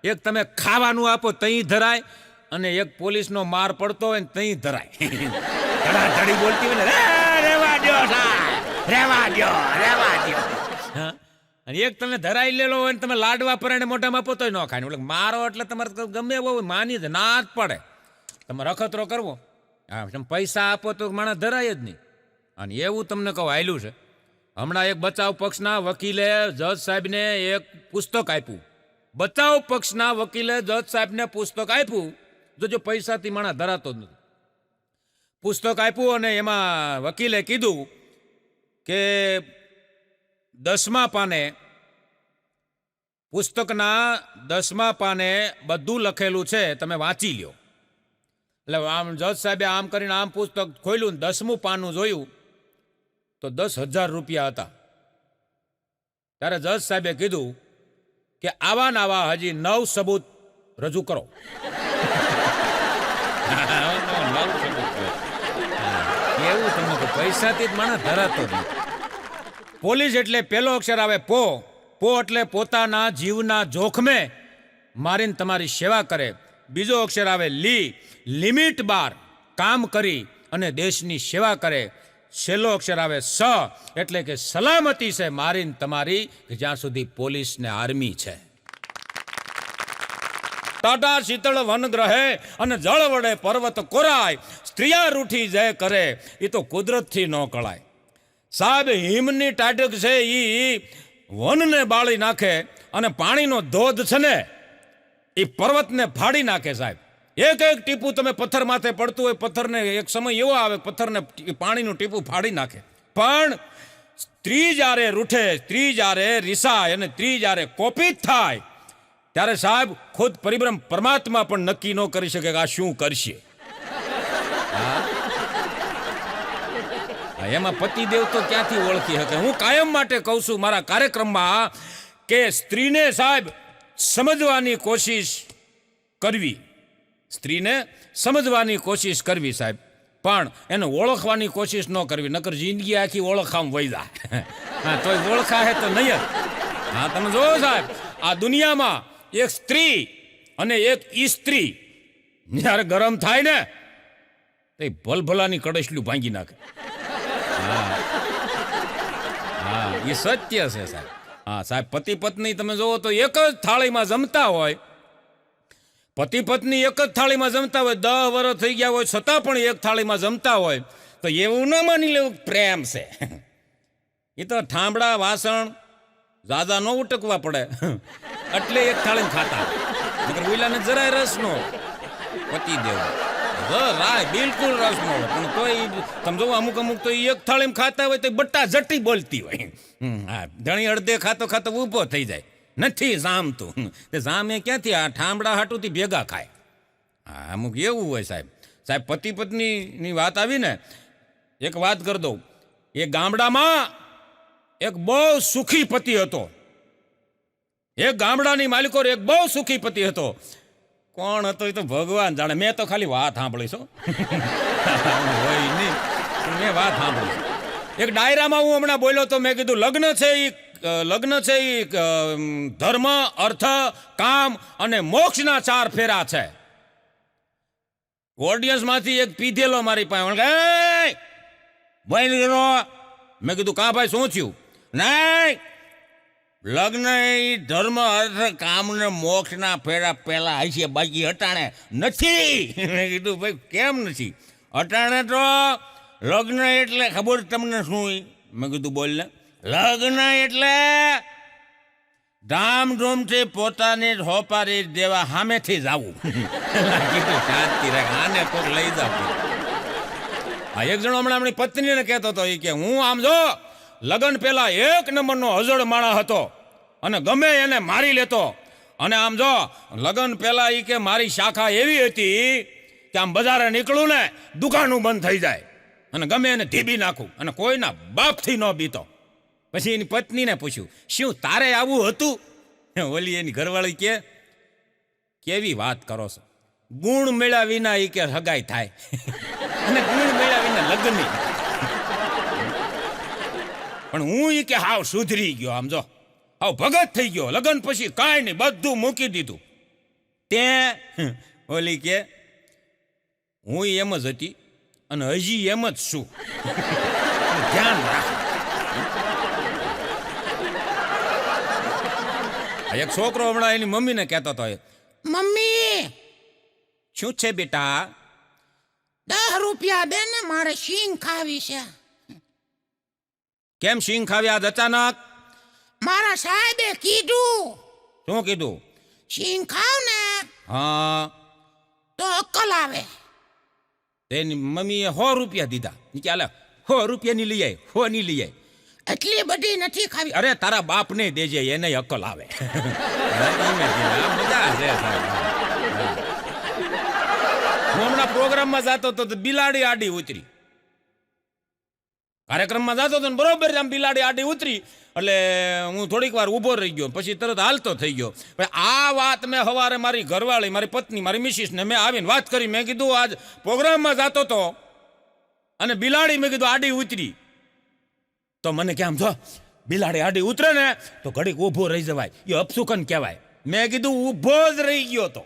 Speaker 1: એક તમે ખાવાનું આપો તઈ ધરાય, અને એક પોલીસનો માર પડતો હોય ને તઈ ધરાય. ધડાધડી બોલતી હોય ને, રેવા દ્યો સાહેબ, રેવા દ્યો, રેવા દ્યો. હા, અને એક તમે ધરાઈ લેલો હોય ને તમે લાડવા પરાણે મોઢામાં આપો તોય ન ખાય. એટલે મારો એટલે તમારે ગમે એવો માની જ ના જ પડે, તમારે અખતરો કરવો. હા, તમે પૈસા આપો તો માણસ ધરાય જ નહીં. અને એવું તમને કહું હાલ્યું છે. હમણાં એક બચાવ પક્ષના વકીલે જજ સાહેબને એક પુસ્તક આપ્યું. બચાવ પક્ષના વકીલે જજ સાહેબને પુસ્તક આપ્યું, જો પૈસાથી માણસ ધરાતો જ નથી. પુસ્તક આપ્યું અને એમાં વકીલે કીધું કે 10મા પાને, પુસ્તકના 10મા પાને બધું લખેલું છે, તમે વાંચી લ્યો. એટલે આમ જજ સાહેબે આમ કરીને આમ પુસ્તક ખોલ્યું, 10મું પાનું જોયું તો 10,000 રૂપિયા હતા. ત્યારે જજ સાહેબે કીધું કે આવા નાવા હજી 9 સબૂત રજૂ કરો. એવું તમને પૈસાથી જ માણસ ધરાતો જ નથી. પોલીસ એટલે પેલો અક્ષર આવે પો, પો એટલે પોતાના જીવના જોખમે મારીને તમારી સેવા કરે. બીજો અક્ષર આવે લી, લિમિટ બાર, કામ કરી અને દેશની સેવા કરે. છેલ્લો અક્ષર આવે સ, એટલે કે સલામતી છે મારીને તમારી, જ્યાં સુધી પોલીસ ને આર્મી છે. ટાટા શીતળ વન ગ્રહે અને જળ વડે પર્વત કોરાય, સ્ત્રીયા રૂઠી જય કરે, એ તો કુદરતથી ન કળાય. સાહેબ, હિમની ટાઢક છે એ વનને બાળી નાખે, અને પાણીનો ધોધ છે ને એ પર્વતને ફાડી નાખે. સાહેબ, એક એક ટીપું તમે પથ્થર માથે પડતું હોય, પથ્થરને એક સમય એવો આવે પથ્થરને પાણીનું ટીપું ફાડી નાખે. પણ સ્ત્રી જ્યારે રૂઠે, સ્ત્રી જ્યારે રિસાય અને સ્ત્રી જ્યારે કોપિત થાય, ત્યારે સાહેબ ખુદ પરિબ્રહ્મ પરમાત્મા પણ નક્કી ન કરી શકે કે આ શું કરશે. એમાં પતિદેવ તો ક્યાંથી ઓળખી શકે. હું કાયમ માટે કહું છું મારા કાર્યક્રમમાં કે સ્ત્રીને સાહેબ સમજવાની કોશિશ કરવી, સ્ત્રીને સમજવાની કોશિશ કરવી સાહેબ, પણ એને ઓળખવાની કોશિશ ન કરવી, નકર જિંદગી આખી ઓળખામ વહી જાય. હા, તોય ઓળખા હે તો નહીં જ. હા, તમે જોવો સાહેબ, આ દુનિયામાં એક સ્ત્રી અને એક ઈસ્ત્રી જ્યારે ગરમ થાય ને તો એ ભલભલાની કડેસલું ભાંગી નાખે. હા, એ સત્ય છે સાહેબ. હા સાહેબ, પતિ પત્ની તમે જોવો તો એક જ થાળીમાં જમતા હોય, પતિ પત્ની એક જ થાળીમાં જમતા હોય, 10 વર્ષ થઈ ગયા હોય છતાં પણ એક થાળીમાં જમતા હોય, તો એવું ન માની લેવું પ્રેમ છે. એ તો ઠામડા વાસણ ઝાઝા ન ઉટકવા પડે એટલે એક થાળીમાં ખાતા. નકર ઓઈલાને જરાય રસ નો પતિ દેવું રાય બિલકુલ રસ નો હોય. પણ તોય તમે જોવો અમુક તો ઈ એક થાળીમાં ખાતા હોય તો બટ્ટા જટી બોલતી હોય. હા ધણી અડધે ખાતો ખાતો ઊભો થઈ જાય, નથી જામતું. તે જામે ક્યાંથી? આ ઠામડા હાટુથી ભેગા ખાય. હા અમુક એવું હોય સાહેબ. સાહેબ પતિ પત્નીની વાત આવી ને, એક વાત કરી દઉં. એ ગામડામાં એક બહુ સુખી પતિ હતો. એક ગામડાની માલિકો એક બહુ સુખી પતિ હતો. કોણ હતો એ તો ભગવાન જાણે. મેં તો ખાલી વાત સાંભળી છો. હોય નહીં, મેં વાત સાંભળી. એક ડાયરામાં હું હમણાં બોલ્યો તો મેં કીધું લગ્ન છે એ ધર્મ, અર્થ, કામ અને મોક્ષના 4 ફેરા છે. ઓડિયન્સમાંથી એક પીધેલો મારી પાસે ભાઈ મેં કીધું કાં ભાઈ શું થયું? નહીં, લગ્ન એ ધર્મ, અર્થ, કામ ને મોક્ષના ફેરા પહેલા હશે, બાકી અટાણે નથી. મેં કીધું ભાઈ કેમ નથી? અટાણે તો લગ્ન એટલે ખબર તમને શું? મેં કીધું બોલ ને. લગ્ન એટલે ધામધૂમથી પોતાની હોપારી દેવા સામેથી જ આવું. કીધું શાંતિ રાખ, આને કોક લઈ જાવ. હા એક જણો હમણાં આપણી પત્નીને કહેતો હતો, એ કે હું આમ જો લગ્ન પહેલા 1 નંબરનો અજળ માણસ હતો અને ગમે એને મારી લેતો. અને આમ જો લગ્ન પહેલા એ કે મારી શાખા એવી હતી કે આમ બજારે નીકળું ને દુકાનું બંધ થઈ જાય અને ગમે એને ધીબી નાખું અને કોઈના બાપથી ન બીતો. પછી એની પત્નીને પૂછ્યું, શું તારે આવું હતું? ઓલી એની ઘરવાળી કે કેવી વાત કરો છો? ગુણ મેળા વિના એ કે હગાઈ થાય અને ગુણ મેળા વિના લગ્ન. પણ હું એ કે હાવ સુધરી ગયો, આમ જો હાવ ભગત થઈ ગયો. લગ્ન પછી કાંઈ નહીં, બધું મૂકી દીધું. તે ઓલી કે હું એમ જ હતી અને હજી એમ જ છું. ધ્યાન રાખ. એક છોકરો હમણાં એની મમ્મીને કહેતો હતો,
Speaker 2: મમ્મી
Speaker 1: શું છે બેટા?
Speaker 2: 10 રૂપિયા દે ને, મારે શીંગ ખાવી છે.
Speaker 1: કેમ શીંગ ખાવી આજ અચાનક?
Speaker 2: મારા સાહેબે કીધું.
Speaker 1: શું કીધું?
Speaker 2: શીંગ ખાવ ને
Speaker 1: હા
Speaker 2: તો અક્કલ આવે.
Speaker 1: એની મમ્મીએ 100 રૂપિયા દીધા. ચાલે 100 રૂપિયાની લઈ આય, 100 ની લઈ આય.
Speaker 2: એટલી બધી નથી ખાવી.
Speaker 1: અરે તારા બાપને દેજે, એને અક્કલ આવે. મજા છે. હું હમણાં પ્રોગ્રામમાં જતો હતો તો બિલાડી આડી ઉતરી. કાર્યક્રમમાં જતો હતો ને બરોબર આમ બિલાડી આડી ઉતરી એટલે હું થોડીક વાર ઊભો રહી ગયો, પછી તરત હાલતો થઈ ગયો. આ વાત મેં સવારે મારી ઘરવાળી, મારી પત્ની, મારી મિસિસને મેં આવીને વાત કરી. મેં કીધું આજ પ્રોગ્રામમાં જતો હતો અને બિલાડી મેં કીધું આડી ઉતરી. તો મને કેમ જો બિલાડી આડી ઉતરે ને તો ઘડીક ઊભો રહી જવાય, એ અપસુકન કહેવાય. મેં કીધું ઊભો જ રહી ગયો તો,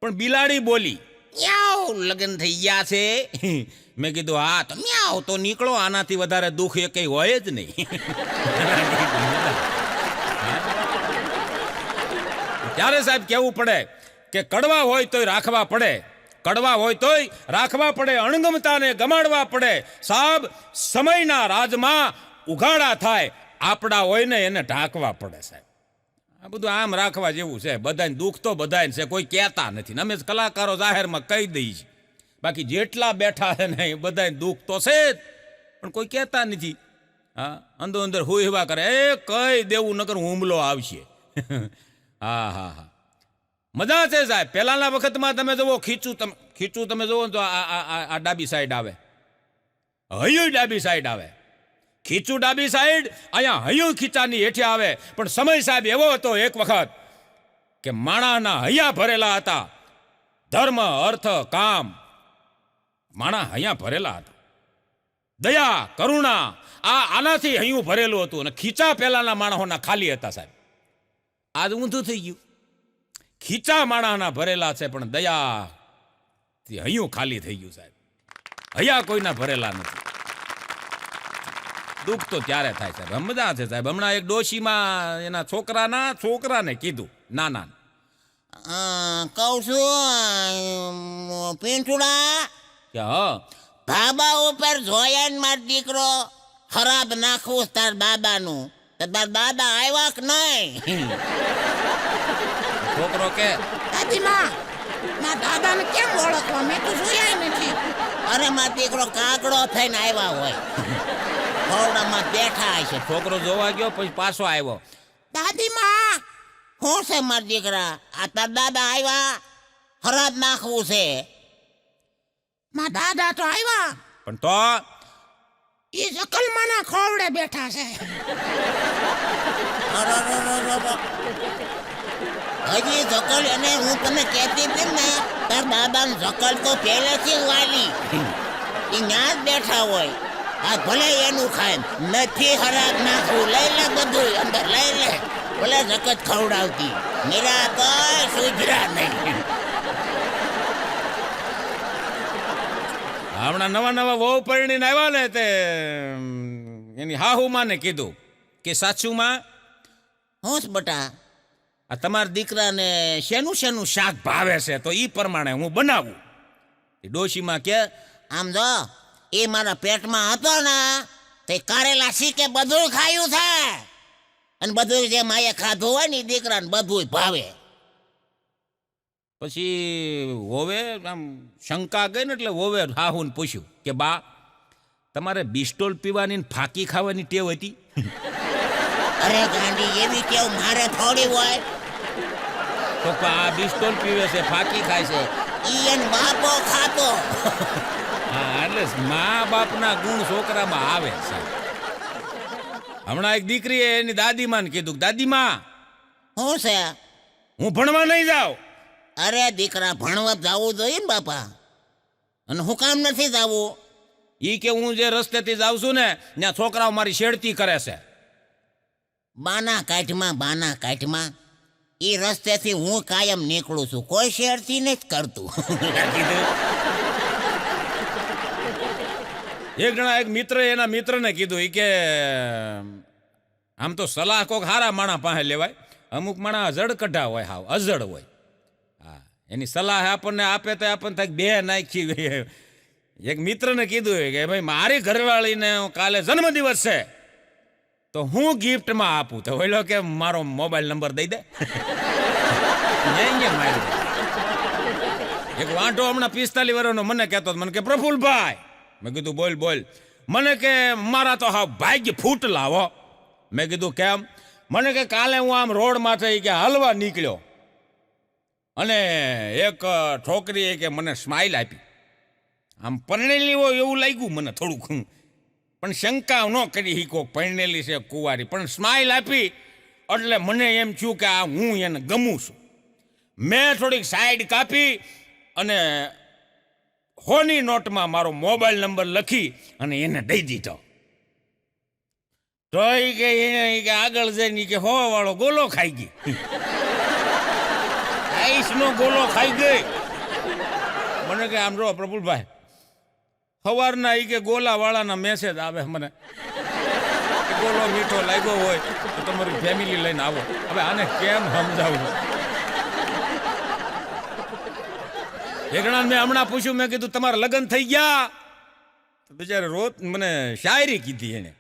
Speaker 1: પણ બિલાડી બોલી યાવ લગ્ન થઈ ગયા છે. મેં કીધું હા તો મ્યાવ તો નીકળો, આનાથી વધારે દુઃખ એ કઈ હોય જ નહીં. ત્યારે સાહેબ કહેવું પડે કે કડવા હોય તોય રાખવા પડે, કડવા હોય તોય રાખવા પડે, અણગમતાને ગમાડવા પડે. સાહેબ સમયના રાજમાં ઉઘાડા થાય, આપણા હોય ને એને ઢાંકવા પડે. સાહેબ આ બધું આમ રાખવા જેવું છે. બધાને દુઃખ તો બધાને છે, કોઈ કહેતા નથી. અમે કલાકારો જાહેરમાં કહી દઈએ છીએ, બાકી જેટલા બેઠા છે ને એ બધાને દુઃખ તો છે જ, પણ કોઈ કહેતા નથી. હા અંદર અંદર હુવા કરે, એ કઈ દેવું નકર હુમલો આવશે. હા હા હા મજા છે સાહેબ. પહેલાના વખતમાં તમે જુઓ ખીચું તમે જુઓ તો આ ડાબી સાઈડ આવે, હૈયું ડાબી સાઈડ આવે. ખીચું ડાબી સાઈડ, અહીંયા હૈયું ખીચાની હેઠે આવે. પણ સમય સાહેબ એવો હતો એક વખત કે માણાના હૈયા ભરેલા હતા. ધર્મ, અર્થ, કામ, માણા હૈયા ભરેલા હતા. દયા, કરુણા, આનાથી હૈયું ભરેલું હતું. અને ખીચા પહેલાના માણસોના ખાલી હતા સાહેબ. આજ ઊંધું થઈ ગયું. ખીચા માણાના ભરેલા છે પણ દયા હૈયું ખાલી થઈ ગયું સાહેબ. હૈયા કોઈના ભરેલા નથી. દુઃખ તો ત્યારે થાય સાહેબ. મજા છે સાહેબ. હમણાં એક ડોશીમાં એના છોકરાને કીધું નાના,
Speaker 2: કહું છું પીંછુડા
Speaker 1: કે હા
Speaker 2: બાબા ઉપર જોયા માર દીકરો ખરાબ નાખવું તાર બાબાનું. તાર બાબા આવ્યા કે નહીં?
Speaker 1: છોકરો કે
Speaker 2: દાદીમાં ના દાદાને કેમ ઓળખવા? મેં તો જોયા નથી.
Speaker 3: અરે માં દીકરો કાગડો થઈને આવ્યા હોય, ખોરડામાં બેઠા હશે.
Speaker 1: છોકરો જોવા ગયો પછી પાછો આવ્યો.
Speaker 2: દાદીમાં
Speaker 3: શું છે મારા દીકરા? આ તાર દાદા આવ્યા, હરાજ નાખવું છે.
Speaker 2: માં દાદા તો આવ્યા,
Speaker 1: પણ તો
Speaker 2: એ જકલમાના ખોવડે બેઠા છે.
Speaker 3: અરરરરરર. હજી જકલ, એને હું તને કહેતી હતી ને, તાર દાદાને જકલ તો પહેલેથી જ વાલી. એ ન્યા જ બેઠા હોય. આ ભલે એનું ખાય, નથી હરાજ નાખવું. લઈ લે બધું અંદર, લઈ લે. ભલે જકત ખવડાવતી, મીરા તો સુધરા નહીં.
Speaker 1: હમણાં નવા નવા વહુ પરણીને આવ્યા ને તે એની હાહુમાને કીધું કે સાચુમાં
Speaker 3: હોશ બટા.
Speaker 1: આ તમારા દીકરાને શેનું શેનું શાક ભાવે છે તો ઈ પ્રમાણે હું બનાવું. એ ડોશીમાં કે
Speaker 3: આમ જો, એ મારા પેટમાં હતો ને તે કારેલા શીકે બધું ખાયું છે. અને બધું જે માએ ખાધું હોય ને ઈ દીકરાને બધું ભાવે.
Speaker 1: પછી હોવે આમ શંકા ગઈ ને એટલે હોવે હાહુને પૂછ્યું કે બા તમારે બિસ્ટોલ પીવાની ને ફાકી ખાવાની ટેવ હતી?
Speaker 3: અરે ગાંડી, એવી ટેવ મારે થોડી હોય.
Speaker 1: તો આ બિસ્ટોલ પીવે છે, ફાકી ખાય છે.
Speaker 3: ઈ એન બાપો ખાતો.
Speaker 1: હા, એટલે મા બાપના ગુણ છોકરામાં આવે છે. હમણાં એક દીકરીએ એની દાદીમાને કીધું, દાદીમા
Speaker 3: શું છે?
Speaker 1: હું ભણવા નહીં જાઉં.
Speaker 3: અરે દીકરા, ભણવા જવું જોઈએ ને બાપા. અને હું કામ નથી જવું?
Speaker 1: ઈ કે હું જે રસ્તેથી જાઉં છું ને ત્યાં છોકરાઓ મારી છેડતી કરે છે.
Speaker 3: બાના કાઢમાં, બાના કાઢમાં. ઈ રસ્તેથી હું કાયમ નીકળું છું, કોઈ શેરથી નથી કરતું.
Speaker 1: એક જણા એક મિત્ર એના મિત્રને કીધું ઈ કે આમ તો સલાહ કોક હારા માણા પાસે લેવાય, અમુક માણા અજડ કઢા હોય, હાવ અજડ હોય. હા, એની સલાહ આપણને આપે તો આપણને થાય બે નાખી. એક મિત્રને કીધું કે ભાઈ મારી ઘરવાળીને કાલે જન્મદિવસ છે તો હું ગિફ્ટમાં આપું. તો ઓલો કે મારો મોબાઈલ નંબર દઈ દે. એક વાંઢો હમણાં 45 વર્ષનો મને કહેતો, મને કે પ્રફુલભાઈ, મેં કીધું બોલ બોલ. મને કે મારા તો હા ભાગ્ય ફૂટ લાવો. મેં કીધું કેમ? મને કે કાલે હું આમ રોડ માથે કે હલવા નીકળ્યો અને એક છોકરીએ કે મને સ્માઇલ આપી. આમ પરણેલી હોય એવું લાગ્યું મને થોડુંક, પણ શંકા ન કરી કોક પરણેલી છે કુંવારી, પણ સ્માઇલ આપી એટલે મને એમ થયું કે આ હું એને ગમું છું. મેં થોડીક સાઈડ કાપી અને હોની નોટમાં મારો મોબાઈલ નંબર લખી અને એને દઈ દીધો. તો એ કે આગળ જઈને કે હો વાળો ગોલો ખાઈ ગઈ. આઈસનો ગોલો ખાઈ ગઈ. મને કે આમ જો પ્રફુલભાઈ, સવારના એ કે ગોલા વાળાના મેસેજ આવે મને, ગોલો મીઠો લાગ્યો હોય તો તમારી ફેમિલી લઈને આવો. હવે આને કેમ સમજાવું? એક જણા મેં હમણાં પૂછ્યું, મેં કીધું તમારા લગ્ન થઈ ગયા? બિચારે રોત મને શાયરી કીધી એને.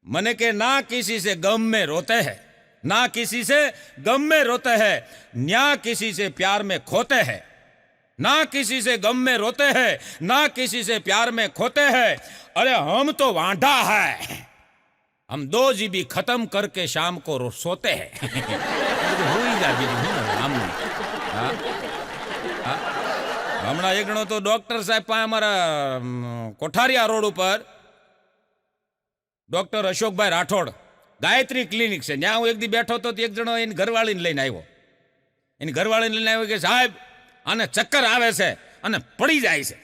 Speaker 1: મને કે ના કિસી સે ગમ में रोते हैं, ना किसी से गम में रोते हैं, न्या किसी से प्यार में खोते हैं. ना किसी से गम में रोते हैं, ना किसी से प्यार में खोते हैं. अरे हम तो वांढा है, हम 2 GB खत्म करके शाम को सोते हैं. હમણાં એક જણો તો ડોક્ટર સાહેબ પાસે અમારા કોઠારિયા રોડ ઉપર ડોક્ટર અશોકભાઈ રાઠોડ ગાયત્રી ક્લિનિક છે, ત્યાં હું એક દી બેઠો હતો. એક જણો એની ઘરવાળીને લઈને આવ્યો. એની ઘરવાળીને લઈને આવ્યો કે સાહેબ આને ચક્કર આવે છે અને પડી જાય છે.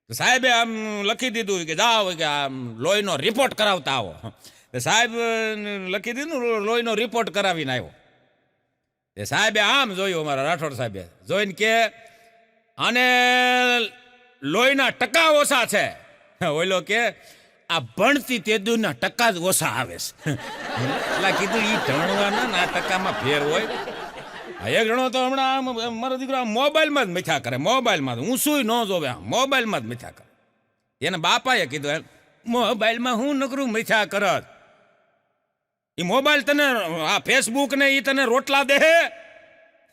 Speaker 1: સાહેબે આમ લખી દીધું કે જાઓ કે આમ લોહીનો રિપોર્ટ કરાવતા આવો. સાહેબ લખી દીધું, લોહીનો રિપોર્ટ કરાવીને આવ્યો. એ સાહેબે આમ જોયું, અમારા રાઠોડ સાહેબે જોઈને કે આને લોહીના ટકા ઓછા છે. ઓલો કે આ ભણતી તેદુના ટકા જ ઓછા આવે છે. એટલે કીધું ઈ ભણવાના ના ટકામાં ફેર હોય. એક જણો તો હમણાં મારો દીકરો મોબાઈલમાં જ મીઠા કરે, મોબાઈલમાં હું શું ન જોવે, મોબાઈલમાં જ મીઠા કરે. એને બાપાએ કીધું મોબાઈલમાં હું નકરું મીઠા કરત? એ મોબાઈલ તને આ ફેસબુક ને એ તને રોટલા દે?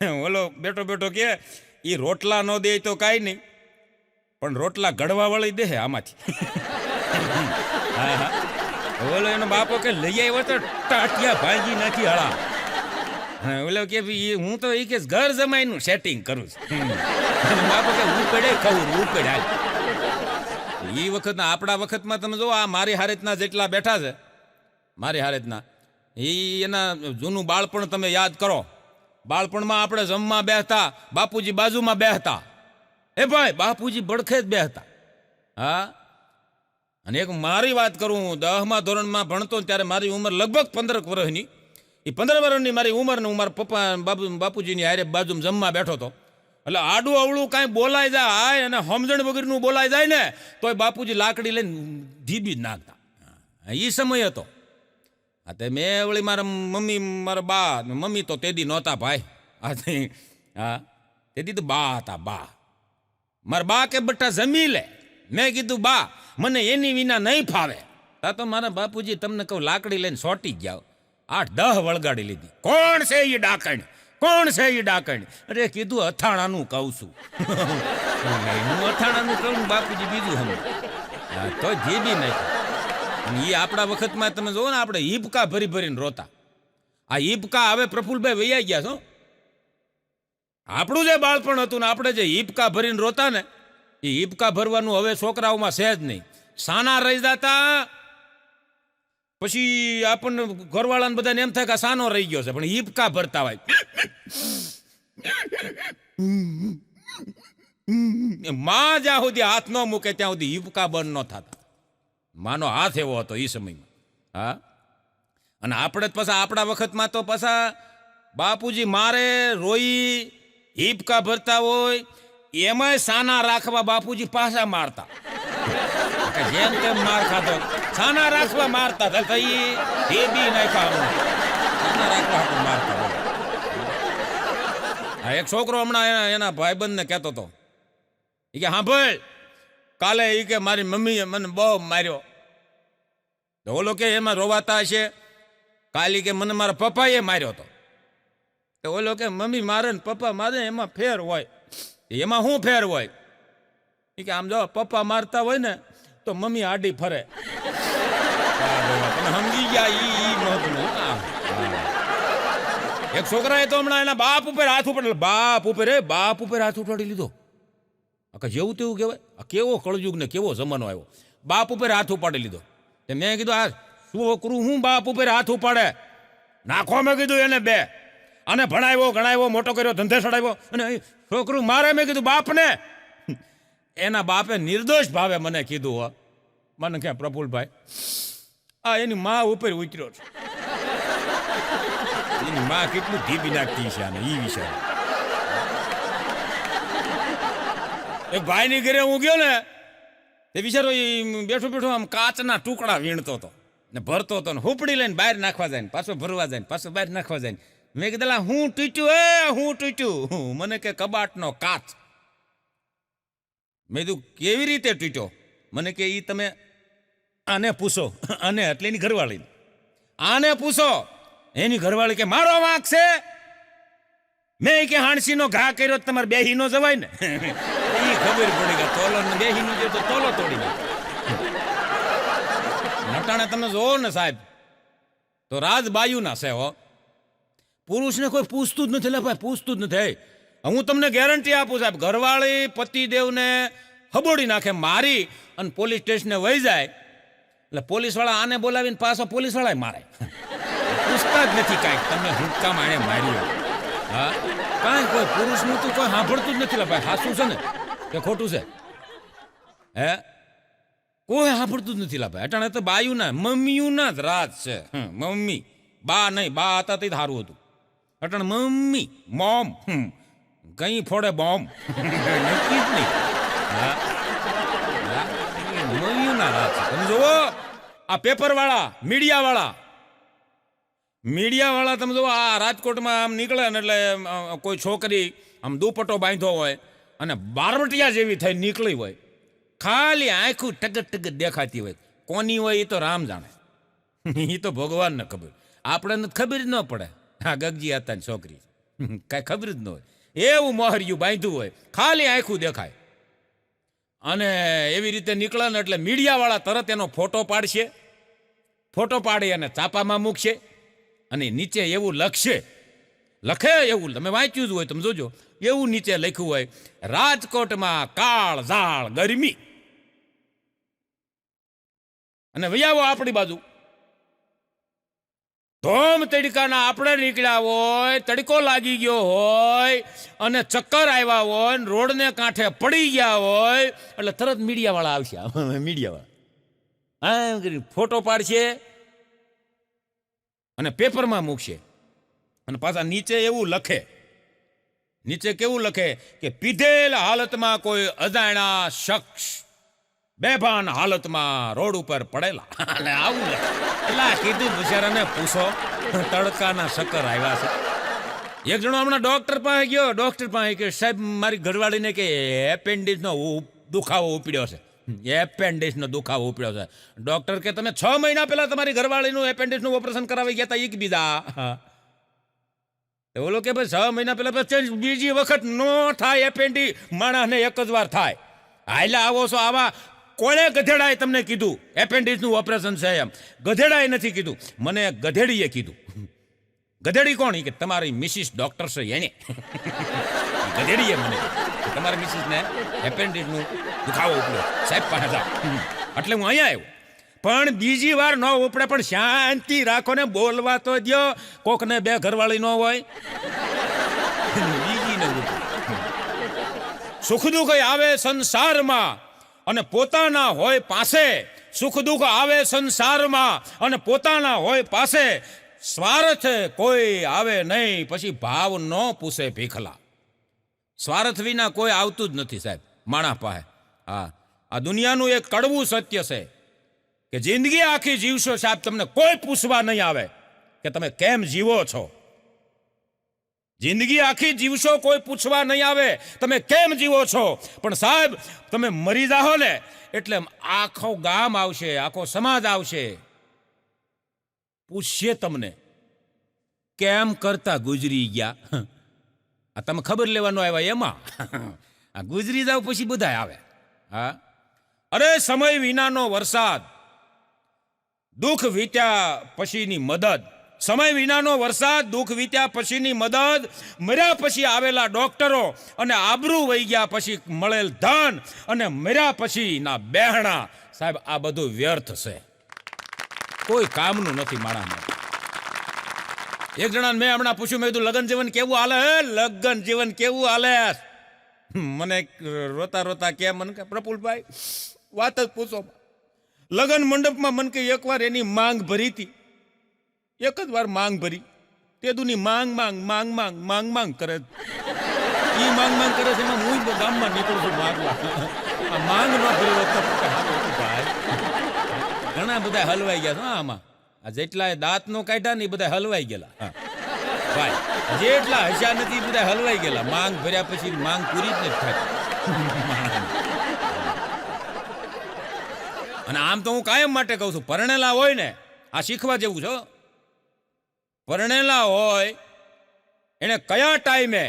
Speaker 1: ઓલો બેઠો બેઠો કે એ રોટલા ન દે તો કાંઈ નહીં, પણ રોટલા ઘડવા વળી દે આમાંથી. હા હા, ઓલો એનો બાપો કે લઈ આવ્યો તો ટાટિયા ભાંગી નાખી હળા. હા, ઓલો કે ભાઈ હું તો એ કે ઘર જમાઈનું સેટિંગ કરું છું. બાપો કે હું પડે કહું હું પડે. એ વખતના આપણા વખતમાં તમે જો આ મારી હારેતના જેટલા બેઠા છે, મારી હારેતના એ એના જૂનું બાળપણ તમે યાદ કરો. બાળપણમાં આપણે જમવા બેહતા, બાપુજી બાજુમાં બેહતા. એ ભાઈ બાપુજી બડખે જ બેહતા. હા, અને એક મારી વાત કરું, હું 10મા ધોરણમાં ભણતો ત્યારે મારી ઉંમર લગભગ 15 વર્ષની. એ 15 વર્ષની મારી ઉંમરને હું મારા પપ્પા બાપુજીની હારે બાજુમાં જમવા બેઠો હતો. એટલે આડું અવળું કાંઈ બોલાઈ જાય અને સમજણ વગરનું બોલાઈ જાય ને તોય બાપુજી લાકડી લઈને ધીબી જ નાખતા. એ સમય હતો. હા, તે મેં વળી મારા મમ્મી, મારા બા, મમ્મી તો તેદી નહોતા ભાઈ. હા, તેદી તો બા હતા, બા. મારા બા કે બટ્ટા જમી લે. મેં કીધું બા મને એની વિના નહીં ફાવે. તા તો મારા બાપુજી તમને કહું લાકડી લઈને સોટી જાઓ. 8-10 વળગાડી લીધી. કોણ છે એ ડાકણ, કોણ છે એ ડાકણ? અરે કીધું અથાણાનું કહું છું. હું અથાણાનું કહું, બાપુજી બીજું હમ. હા, તો જીબી નાખ્યું. એ આપણા વખતમાં તમે જોવો ને, આપણે હિપકા ભરી ભરીને રોતા. આ હિપકા હવે પ્રફુલભાઈ વૈયા ગયા છો. આપણું જે બાળપણ હતું ને આપણે જે હિપકા ભરીને રોતા ને, એ હિપકા ભરવાનું હવે છોકરાઓમાં છે જ નહીં. સાના રહી જતા, પછી આપણને ઘરવાળાને બધાને એમ થાય કે સાનો રહી ગયો છે, પણ હિપકા ભરતા હોય. માં જ્યાં સુધી હાથ ન મૂકે ત્યાં સુધી હિપકા બંધ ન થતા. માનો હાથ એવો હતો એ સમયમાં. હા, અને આપણે પાછા આપણા વખતમાં તો પાછા બાપુજી મારે રોઈ હિપકા ભરતા હોય એમાંય સાના રાખવા બાપુજી પાછા મારતા. જેમ તેમ માર ખાતો, સાના રાખવા મારતા. એ બી નાખ્યા સાના રાખવા મારતા. હા, એક છોકરો હમણાં એના ભાઈબંધને કહેતો હતો, એ કે હા ભાઈ કાલે એ કે મારી મમ્મીએ મને બહુ માર્યો. તો ઓલો કે એમાં રોવાતા હશે. કાલે કે મને મારા પપ્પાએ માર્યો હતો. તો ઓલો કે મમ્મી મારે ને પપ્પા મારે એમાં ફેર હોય. એમાં શું ફેર હોય? એ કે આમ જો પપ્પા મારતા હોય ને તો મમ્મી આડી ફરે. તમે સમજી ગયા ઈ મહત્વનું. એક છોકરાએ તો હમણાં એના બાપ ઉપર હાથ ઉપાડેલો. બાપ ઉપર હાથ ઉપાડી લીધો. જેવું તેવું કહેવાય. આ કેવો કળયુગ ને કેવો જમાનો આવ્યો. બાપ ઉપર હાથ ઉપાડી લીધો. મેં કીધું આ છોકરું હું બાપ ઉપર હાથ ઉપાડે? નાખો મેં કીધું એને બે. અને ભણાવ્યો ગણાવ્યો મોટો કર્યો ધંધે ચડાવ્યો અને છોકરું મારે. મેં કીધું બાપને. એના બાપે નિર્દોષ ભાવે મને કીધું, હો મને ક્યાં પ્રફુલભાઈ આ એની મા ઉપર ઉતર્યો છે. એની મા કેટલું ધીબી નાખતી છે આને એ વિશે. એક ભાઈની ઘરે હું ગયો ને, એ બિચારો બેઠો બેઠો આમ કાચના ટુકડા વીણતો હતો ને ભરતો હતો ને હુપડી લઈને બહાર નાખવા જાય ને પાછો ભરવા જાય ને પાછો બહાર નાખવા જાય. મેં કીધેલા હું તૂટ્યું, હું તૂટ્યું? મને કે કબાટનો કાચ. મેં કીધું કેવી રીતે તૂટ્યો? મને કે એ તમે આને પૂછો. આને એટલે એની ઘરવાળી આને પૂછો. એની ઘરવાળી કે મારો વાંક છે? મેં કે હાણસીનો ઘા કર્યો તમારે બેહી નો જવાય ને. એ ખબર પડી કે તોલો ને બેહી નો તો તોલો તોડી નાખે. નટાણે તમે જોવો ને સાહેબ તો રાજબાયુના છે. હો, પુરુષને કોઈ પૂછતું જ નથી. ભાઈ પૂછતું જ નથી. હું તમને ગેરંટી આપું સાહેબ, ઘરવાળી પતિદેવને હબોડી નાખે મારી અને પોલીસ સ્ટેશને વહી જાય એટલે પોલીસવાળા આને બોલાવીને પાછો પોલીસવાળા મારે. પૂછતા જ નથી કાંઈક તમે હુક્કા માણે માર્યું. હા, કાંઈ કોઈ પુરુષનું તો કોઈ સાંભળતું જ નથી. ભાઈ સાચું છે ને કે ખોટું છે? હે, કોઈ સાંભળતું જ નથી. ભાઈ અટાણે તો બાયુના મમ્મીઓના જ રાજ છે. મમ્મી બા નહીં, બા હતા તે સારું હતું. અટાણે મમ્મી મોમ કઈ ફોડે બોમ્બ નક્કી જ નહીં. મમ્મીઓના રાજ છે. તમે જુઓ આ પેપરવાળા મીડિયાવાળા તમે જુઓ આ રાજકોટમાં આમ નીકળે ને એટલે કોઈ છોકરી આમ દુપટ્ટો બાંધ્યો હોય અને બારવટિયા જેવી થઈ નીકળી હોય, ખાલી આંખું ટગટ ટગટ દેખાતી હોય. કોની હોય એ તો રામ જાણે, એ તો ભગવાનને ખબર. આપણે ખબર જ ન પડે. હા, ગગજી હતા ને છોકરી. કાંઈ ખબર જ ન હોય. એવું મોહરિયું બાંધ્યું હોય, ખાલી આંખું દેખાય. અને એવી રીતે નીકળે ને એટલે મીડિયાવાળા તરત એનો ફોટો પાડશે, ફોટો પાડી અને ચાપામાં મૂકશે, અને નીચે એવું લખે એવું, તમે વાંચ્યું જ હોય, તમે જોજો, એવું નીચે લખ્યું હોય, રાજકોટમાં કાળ ઝાળ ગરમી. અને વૈયાવો આપણી બાજુ ધોમ તડકાના આપણે નીકળ્યા હોય, તડકો લાગી ગયો હોય અને ચક્કર આવ્યા હોય, રોડને કાંઠે પડી ગયા હોય એટલે તરત મીડિયાવાળા આવશે. મીડિયાવાળા હા કરી ફોટો પાડશે અને પેપરમાં મૂકશે. અને પાછા નીચે એવું લખે, નીચે કેવું લખે કે પીધેલ હાલતમાં કોઈ અજાણ્યા શખ્સ બેભાન હાલતમાં રોડ ઉપર પડેલા. અને આવું એટલે કીધું બિચારાને પૂછો, તડકાના શક્કર આવ્યા છે. એક જણો હમણાં ડોક્ટર પાસે ગયો, સાહેબ મારી ઘરવાળીને કે એપેન્ડિક્સનો દુખાવો ઉપડ્યો છે, એપેન્ડિક્સનો દુખાવો ઉપડ્યો છે. ડોક્ટર કે તમે 6 મહિના પહેલા તમારી ઘરવાળીનું એપેન્ડિક્સનું ઓપરેશન કરાવી ગયા હતા એક બીજા. ઓલો કે ભાઈ 6 મહિના પહેલા બીજી વખત નો થાય એપેન્ડિક્સ, માણસને એક જ વાર થાય. હાઈલા આવો છો આવા. કોણે ગધેડાએ તમને કીધું એપેન્ડિક્સનું ઓપરેશન છે એમ? ગધેડાએ નથી કીધું, મને ગધેડીએ કીધું. ગધેડી કોણ? કે તમારી મિસિસ ડોક્ટર છે એને. ગધેડીએ મને તમારી મિસિસને એપેન્ડિક્સનું દુખાવો ઉપડ્યો, સાહેબ પાસે જાઓ. એટલે હું અહીંયા આવ્યો. પણ બીજી વાર ન ઉપડે, પણ શાંતિ રાખો ને, બોલવા તો દો. કોકને 2 ઘરવાળી ન હોય. બીજી ને સુખ દુઃખ આવે સંસારમાં અને પોતાના હોય પાસે. સુખ દુઃખ આવે સંસારમાં અને પોતાના હોય પાસે. સ્વાર્થ કોઈ આવે નહીં, પછી ભાવ ન પૂછે ભીખલા. સ્વાર્થ વિના કોઈ આવતું જ નથી સાહેબ માણસ પાસે. હા, આ દુનિયાનું એક કડવું સત્ય છે કે જિંદગી આખી જીવશો સાહેબ, તમને કોઈ પૂછવા નહીં આવે કે તમે કેમ જીવો છો. જિંદગી આખી જીવશો, કોઈ પૂછવા નહીં આવે તમે કેમ જીવો છો. પણ સાહેબ તમે મરી જાઓ ને એટલે આખો ગામ આવશે, આખો સમાજ આવશે, પૂછશે તમને કેમ કરતા ગુજરી ગયા. આ તમે ખબર લેવાનું આવ્યા એમાં. આ ગુજરી જાવ પછી બધા આવે. હા, અરે સમય વિનાનો વરસાદ, દુઃખ વીત્યા પછીની મદદ. સમય વિનાનો વરસાદ, દુઃખ વીત્યા પછીની મદદ, મર્યા પછી આવેલા ડોક્ટરો અને આબરૂ વહી ગયા પછી મળેલ ધન અને મર્યા પછીના બહેણા. સાહેબ આ બધું વ્યર્થ છે, કોઈ કામનું નથી માણામાં. એક જણા મેં હમણાં પૂછ્યું, મેં કીધું લગ્ન જીવન કેવું હાલે? લગ્ન જીવન કેવું હાલે? મને રોતા રોતા કે મને કે પ્રફુલભાઈ વાત જ પૂછો. લગ્ન મંડપમાં મને કે એકવાર એની માંગ ભરી હતી, એક જ વાર માંગ ભરી, તે દુની માંગ માંગ માંગ માંગ માંગ માંગ કરે. એ માંગ માંગ કરે છે, એમાં હું ગામમાં નીકળું છું માંગવા. આ માંગ ન ભરી ભાઈ, ઘણા બધા હલવાઈ ગયા છે આમાં. આ જેટલા દાંત નો કાઢ્યા ને એ બધા હલવાઈ ગયેલા. હા ભાઈ, જેટલા હસ્યા નથી એ બધા હલવાઈ ગયેલા. માંગ ભર્યા પછી માંગ પૂરી જ નથી થતી. અને આમ તો હું કાયમ માટે કહું છું, પરણેલા હોય ને આ શીખવા જેવું છે. પરણેલા હોય એને કયા ટાઈમે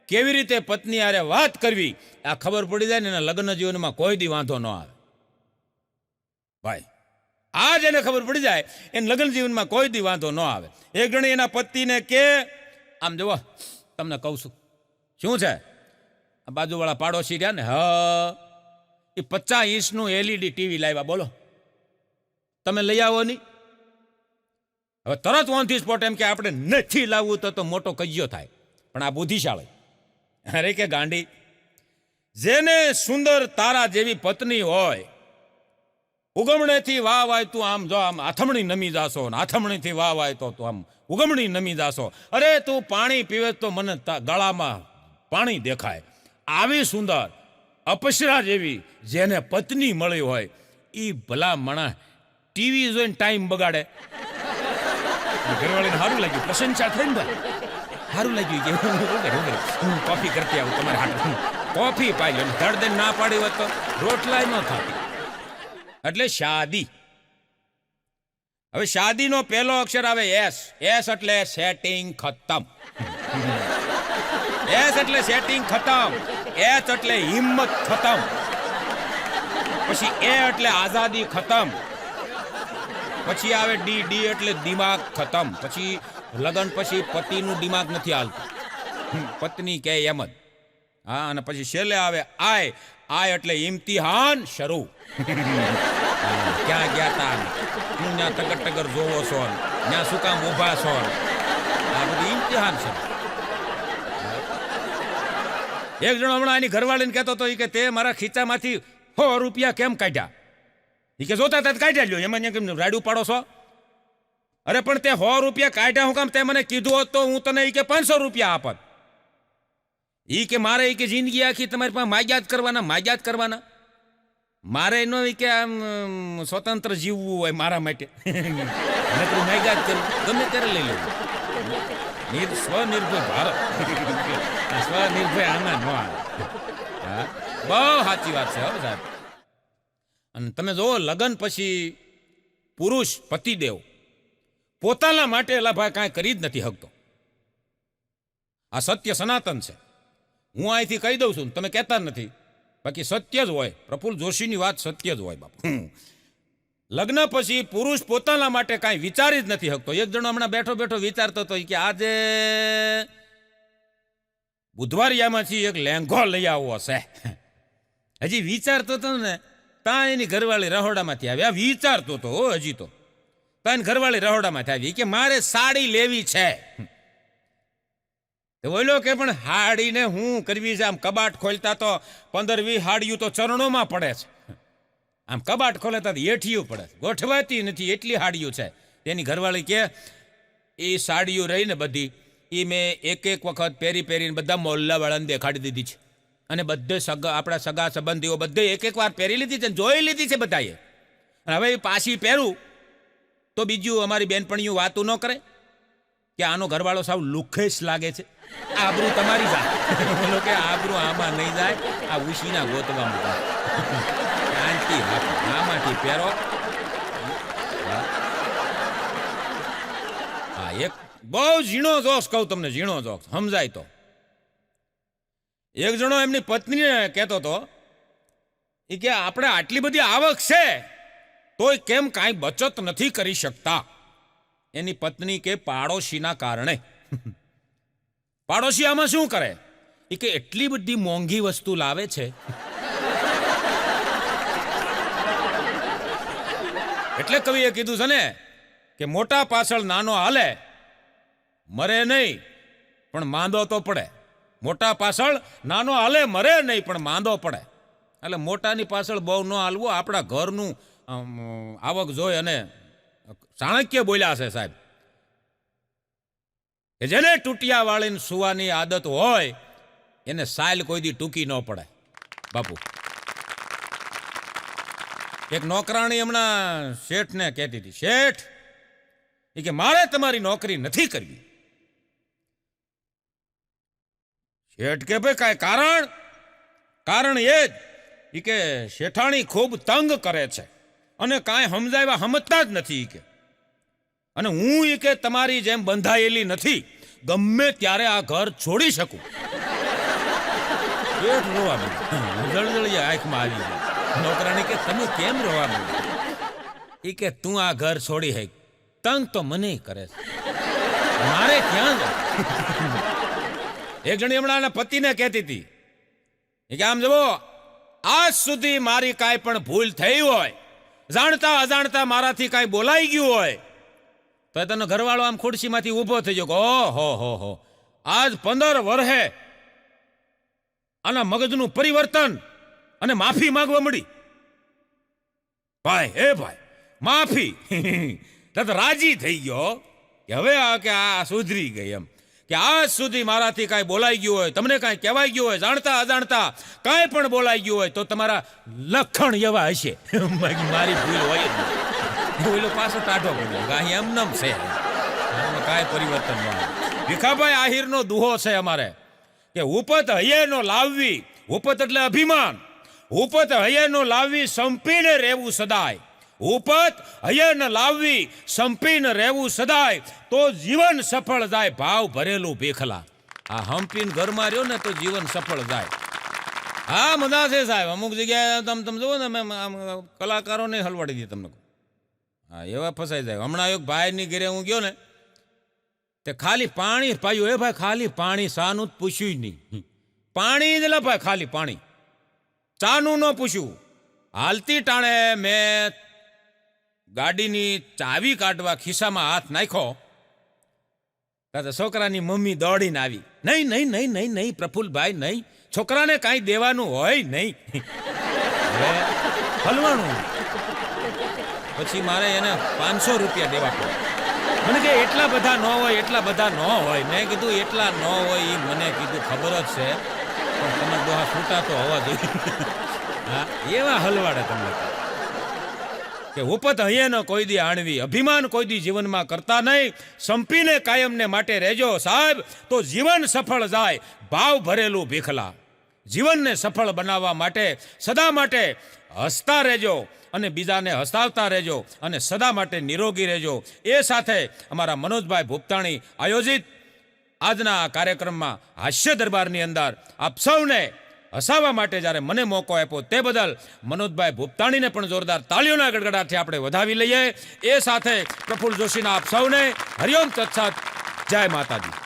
Speaker 1: કેવી રીતે પત્ની હારે વાત કરવી આ ખબર પડી જાય ને એના લગ્ન જીવનમાં કોઈ દી વાંધો ન આવે. ભાઈ આજ એને ખબર પડી જાય એને લગ્ન જીવનમાં કોઈ દી વાંધો ન આવે. એક જણી એના પતિને કે આમ જુઓ તમને કહું છું, શું છે આ બાજુવાળા પાડોશી રહ્યા ને, હા એ 50 ઇંચનું LED ટીવી લાવ્યા, બોલો તમે લઈ આવો નહીં. હવે તરત ઓન ધી સ્પોટ એમ કે આપણે નથી લાવવું તો મોટો કજ્યો થાય. પણ આ બુદ્ધિશાળી, અરે કે ગાંડી, જેને સુંદર તારા જેવી પત્ની હોય, ઉગમણેથી વાહ વાય તું આમ જો આમ આથમણી નમી જાશો, ને આથમણીથી વાહ વાય તો તું આમ ઉગમણી નમી જાશો. અરે તું પાણી પીવે તો મને ગળામાં પાણી દેખાય. આવી સુંદર અપસરા જેવી જેને પત્ની મળી હોય એ ભલા માણસ ટીવી જોઈને ટાઈમ બગાડે. ઘરવાળીને સારું લાગ્યું, પ્રશંસા થઈ ને ભાઈ, સારું લાગ્યું કે હું કોફી કરતી આવું તમારે હાથ, કોફી પાઈ લો. ધડ દઈને ના પાડી હોત તો રોટલાય ન થતી. એટલે શાદી. હવે શાદીનો પહેલો અક્ષર આવે એસ. એસ એટલે સેટિંગ ખતમ. એસ એટલે સેટિંગ ખતમ, એચ એટલે હિંમત ખતમ, પછી એ એટલે આઝાદી ખતમ, પછી આવે ડી, ડી એટલે દિમાગ ખતમ, પછી લગન પછી પતિનું દિમાગ નથી હાલતું, પત્ની કે એમ જ. હા, અને પછી છેલ્લે આવે આય, આય એટલે ઇમ્તિહાન શરૂ. ક્યાં ગયા તા, હું ત્યાં ટગર ટગર જોવો છો, ત્યાં શું કામ ઊભા છો, આ બધું ઇમ્તિહાન છે. એક જણો હમણાં એની ઘરવાળીને કહેતો હતો કે તે મારા ખીચામાંથી 100 રૂપિયા કેમ કાઢ્યા? એ કે જોતા હતા કાઢ્યા લ્યો, એમાં કેમ રાડું પાડો છો? અરે પણ તે 100 રૂપિયા કાઢ્યા હું કામ? તે મને કીધું હોત તો હું તને કે 500 રૂપિયા આપત. ઈ કે મારે કે જિંદગી આખી તમારી પાસે માગ્યા જ કરવાના. મારે એનો કે આમ સ્વતંત્ર જીવવું હોય મારા માટે, નકરું માગ્યા જ કરવું, ગમે ત્યારે લઈ લેવું. સ્વનિર્ભર ભારત, સ્વનિર્ભર આમાં ન આવે. હા, બહુ સાચી વાત છે સાહેબ. અને તમે જોવો લગ્ન પછી પુરુષ પતિદેવ પોતાના માટે લાભા કાંઈ કરી જ નથી શકતો. આ સત્ય સનાતન છે. હું અહીંથી કહી દઉં છું, તમે કહેતા નથી, બાકી સત્ય જ હોય. પ્રફુલ્લ જોશીની વાત સત્ય જ હોય બાપુ. લગ્ન પછી પુરુષ પોતાના માટે કાંઈ વિચારી જ નથી શકતો. એક જણો હમણાં બેઠો બેઠો વિચારતો હતો કે આજે બુધવારિયામાંથી એક લેંઘો લઈ આવવો છે. હજી વિચારતો હતો ને ત્યાં એની ઘરવાળી રહોડામાંથી આવી. આ વિચારતો હતો હજી તો ત્યાં એની ઘરવાળી રહોડામાંથી આવી કે મારે સાડી લેવી છે. બોલો કે પણ હાડીને હું કરવી છે? આમ કબાટ ખોલતા તો 15-20 હાડીયું તો ચરણોમાં પડે છે. આમ કબાટ ખોલતા એઠિયું પડે છે, ગોઠવાતી નથી એટલી હાડીયું છે. તેની ઘરવાળી કે એ સાડીઓ રહીને બધી એ મેં એક વખત પહેરીને બધા મોહલ્લાવાળાને દેખાડી દીધી છે, અને બધે આપણા સગા સંબંધીઓ બધે એક વાર પહેરી લીધી છે, જોઈ લીધી છે બધાએ. અને હવે પાછી પહેરું તો બીજું અમારી બેનપણીઓ વાતું ન કરે કે આનો ઘરવાળો સાવ લુખેશ લાગે છે. આબરૂ તમારી જાય, બોલો કે આબરૂ આમાં નહીં જાય, આ ઉશીના ગોતવામાં જાય. શાંતિ રાખો, આમાંથી પહેરો. હા, એક બહુ ઝીણો જોક્સ કહું તમને, ઝીણો જોક્સ સમજાય તો. એક જણો એમની પત્નીને કહેતો હતો એ કે આપણે આટલી બધી આવક છે તોય કેમ કાંઈ બચત નથી કરી શકતા? એની પત્ની કે પાડોશીના કારણે. પાડોશી આમાં શું કરે? એ કે એટલી બધી મોંઘી વસ્તુ લાવે છે એટલે કવિએ કીધું છે ને કે મોટા પાછળ નાનો હાલે, મરે નહીં પણ માંદો તો પડે. મોટા પાછળ નાનો હાલે, મરે નહીં પણ માંદો પડે. એટલે મોટાની પાછળ બહુ ન હાલવું. આપણા ઘરનું આવક જોઈ અને ચાણક્ય બોલ્યા છે સાહેબ કે જેને ટૂટિયા વાળીને સુવાની આદત હોય એને સાયલ કોઈ દી ટૂંકી ન પડે બાપુ. એક નોકરાણી હમણાં શેઠને કહેતી હતી, શેઠ એ કે મારે તમારી નોકરી નથી કરવી. શેઠ કે ભાઈ કાંઈ કારણ? કારણ એ જ કે શેઠાણી ખૂબ તંગ કરે છે અને કાંઈ સમજાવ્યા સમજતા જ નથી કે, અને હું એ કે તમારી જેમ બંધાયેલી નથી, ગમે ત્યારે આ ઘર છોડી શકું. શેઠ રોવા માંડ્યા, જળજળી આંખમાં આવી ગઈ. નોકરાણી કે તમે કેમ રોવા માંડ્યા? એ કે તું આ ઘર છોડી હે, તંગ તો મને કરે છે, મારે ક્યાં જાય? એક જણી હમણાં પતિને કહેતી હતી કે આમ જુઓ, આજ સુધી મારી કાંઈ પણ ભૂલ થઈ હોય, જાણતા અજાણતા મારાથી કાંઈ બોલાઈ ગયું હોય તો તને ઘરવાળો આમ ખુરશીમાંથી ઊભો થઈ ગયો કે હો આજ 15 વર્ષે આના મગજનું પરિવર્તન અને માફી માંગવા મળી. ભાઈ હે ભાઈ માફી તો રાજી થઈ ગયો કે હવે આ સુધરી ગઈ એમ, કે આજ સુધી મારાથી કાંઈ બોલાઈ ગયું હોય, તમને કાંઈ કહેવાઈ ગયું હોય, જાણતા અજાણતા કાંઈ પણ બોલાઈ ગયું હોય તો તમારા લખણ એવા હશે, મારી ભૂલ હોય જ નહીં. બોલો પાછો ટાઢો પડ્યો, અહીં એમનેમ છે, કાંઈ પરિવર્તન ન. ભીખાભાઈ આહિરનો દુહો છે અમારે કે ઉપત હૈયે નો લાવવી, ઉપત એટલે અભિમાન, ઉપત હૈયે નો લાવવી સંપીને રહેવું સદાય, ઉપત હૈયે ન લાવવી સંપીને રહેવું સદાય, તો જીવન સફળ જાય ભાવ ભરેલું ભેખલા. આ હંપીને ઘરમાં રહ્યો ને તો જીવન સફળ જાય. હા મજા છે સાહેબ, અમુક જગ્યાએ તમે જુઓ ને આમ કલાકારોને હલવાડી દે તમને. હા એવા ફસાઈ જાય. હમણાં એક ભાઈની ઘરે હું ગયો ને તે ખાલી પાણી પાયું. એ ભાઈ ખાલી પાણી, સાનું પૂછ્યું નહીં. પાણી જ લપાય, ખાલી પાણી, ચાનું ન પૂછ્યું. હાલતી ટાણે મેં ગાડીની ચાવી કાઢવા ખિસ્સામાં હાથ નાખ્યો તો છોકરાની મમ્મી દોડીને આવી. નહીં નહીં નહીં નહીં નહીં પ્રફુલ્લભાઈ નહીં, છોકરાને કાંઈ દેવાનું હોય નહીં. હવે હલવાનું. પછી મારે એને 500 રૂપિયા દેવા પડે. મને કે એટલા બધા ન હોય, એટલા બધા ન હોય. મેં કીધું એટલા ન હોય એ મને કીધું ખબર જ છે, પણ તમે દોહા છૂટા તો હોવા જોઈએ. હા એવા હલવાડે તમને કે ઉપત હૈયેનો કોઈ દી આણવી, અભિમાન કોઈ દી જીવનમાં કરતા નહીં, સંપીને કાયમને માટે રહેજો સાહેબ તો જીવન સફળ જાય. ભાવ ભરેલું ભીખલા. જીવનને સફળ બનાવવા માટે સદા માટે હસતા રહેજો અને બીજાને હસાવતા રહેજો અને સદા માટે નિરોગી રહેજો. એ સાથે અમારા મનોજભાઈ ભૂપતાણી આયોજિત આજના આ કાર્યક્રમમાં હાસ્ય દરબારની અંદર આપ સૌને હસાવવા માટે જ્યારે મને મોકો આપ્યો તે બદલ મનોજભાઈ ભૂપતાણીને પણ જોરદાર તાળીઓના ગડગડાટથી આપણે વધાવી લઈએ. એ સાથે પ્રફુલ્લ જોશીના આપ સૌને હરિઓમ તત્સત, જય માતાજી.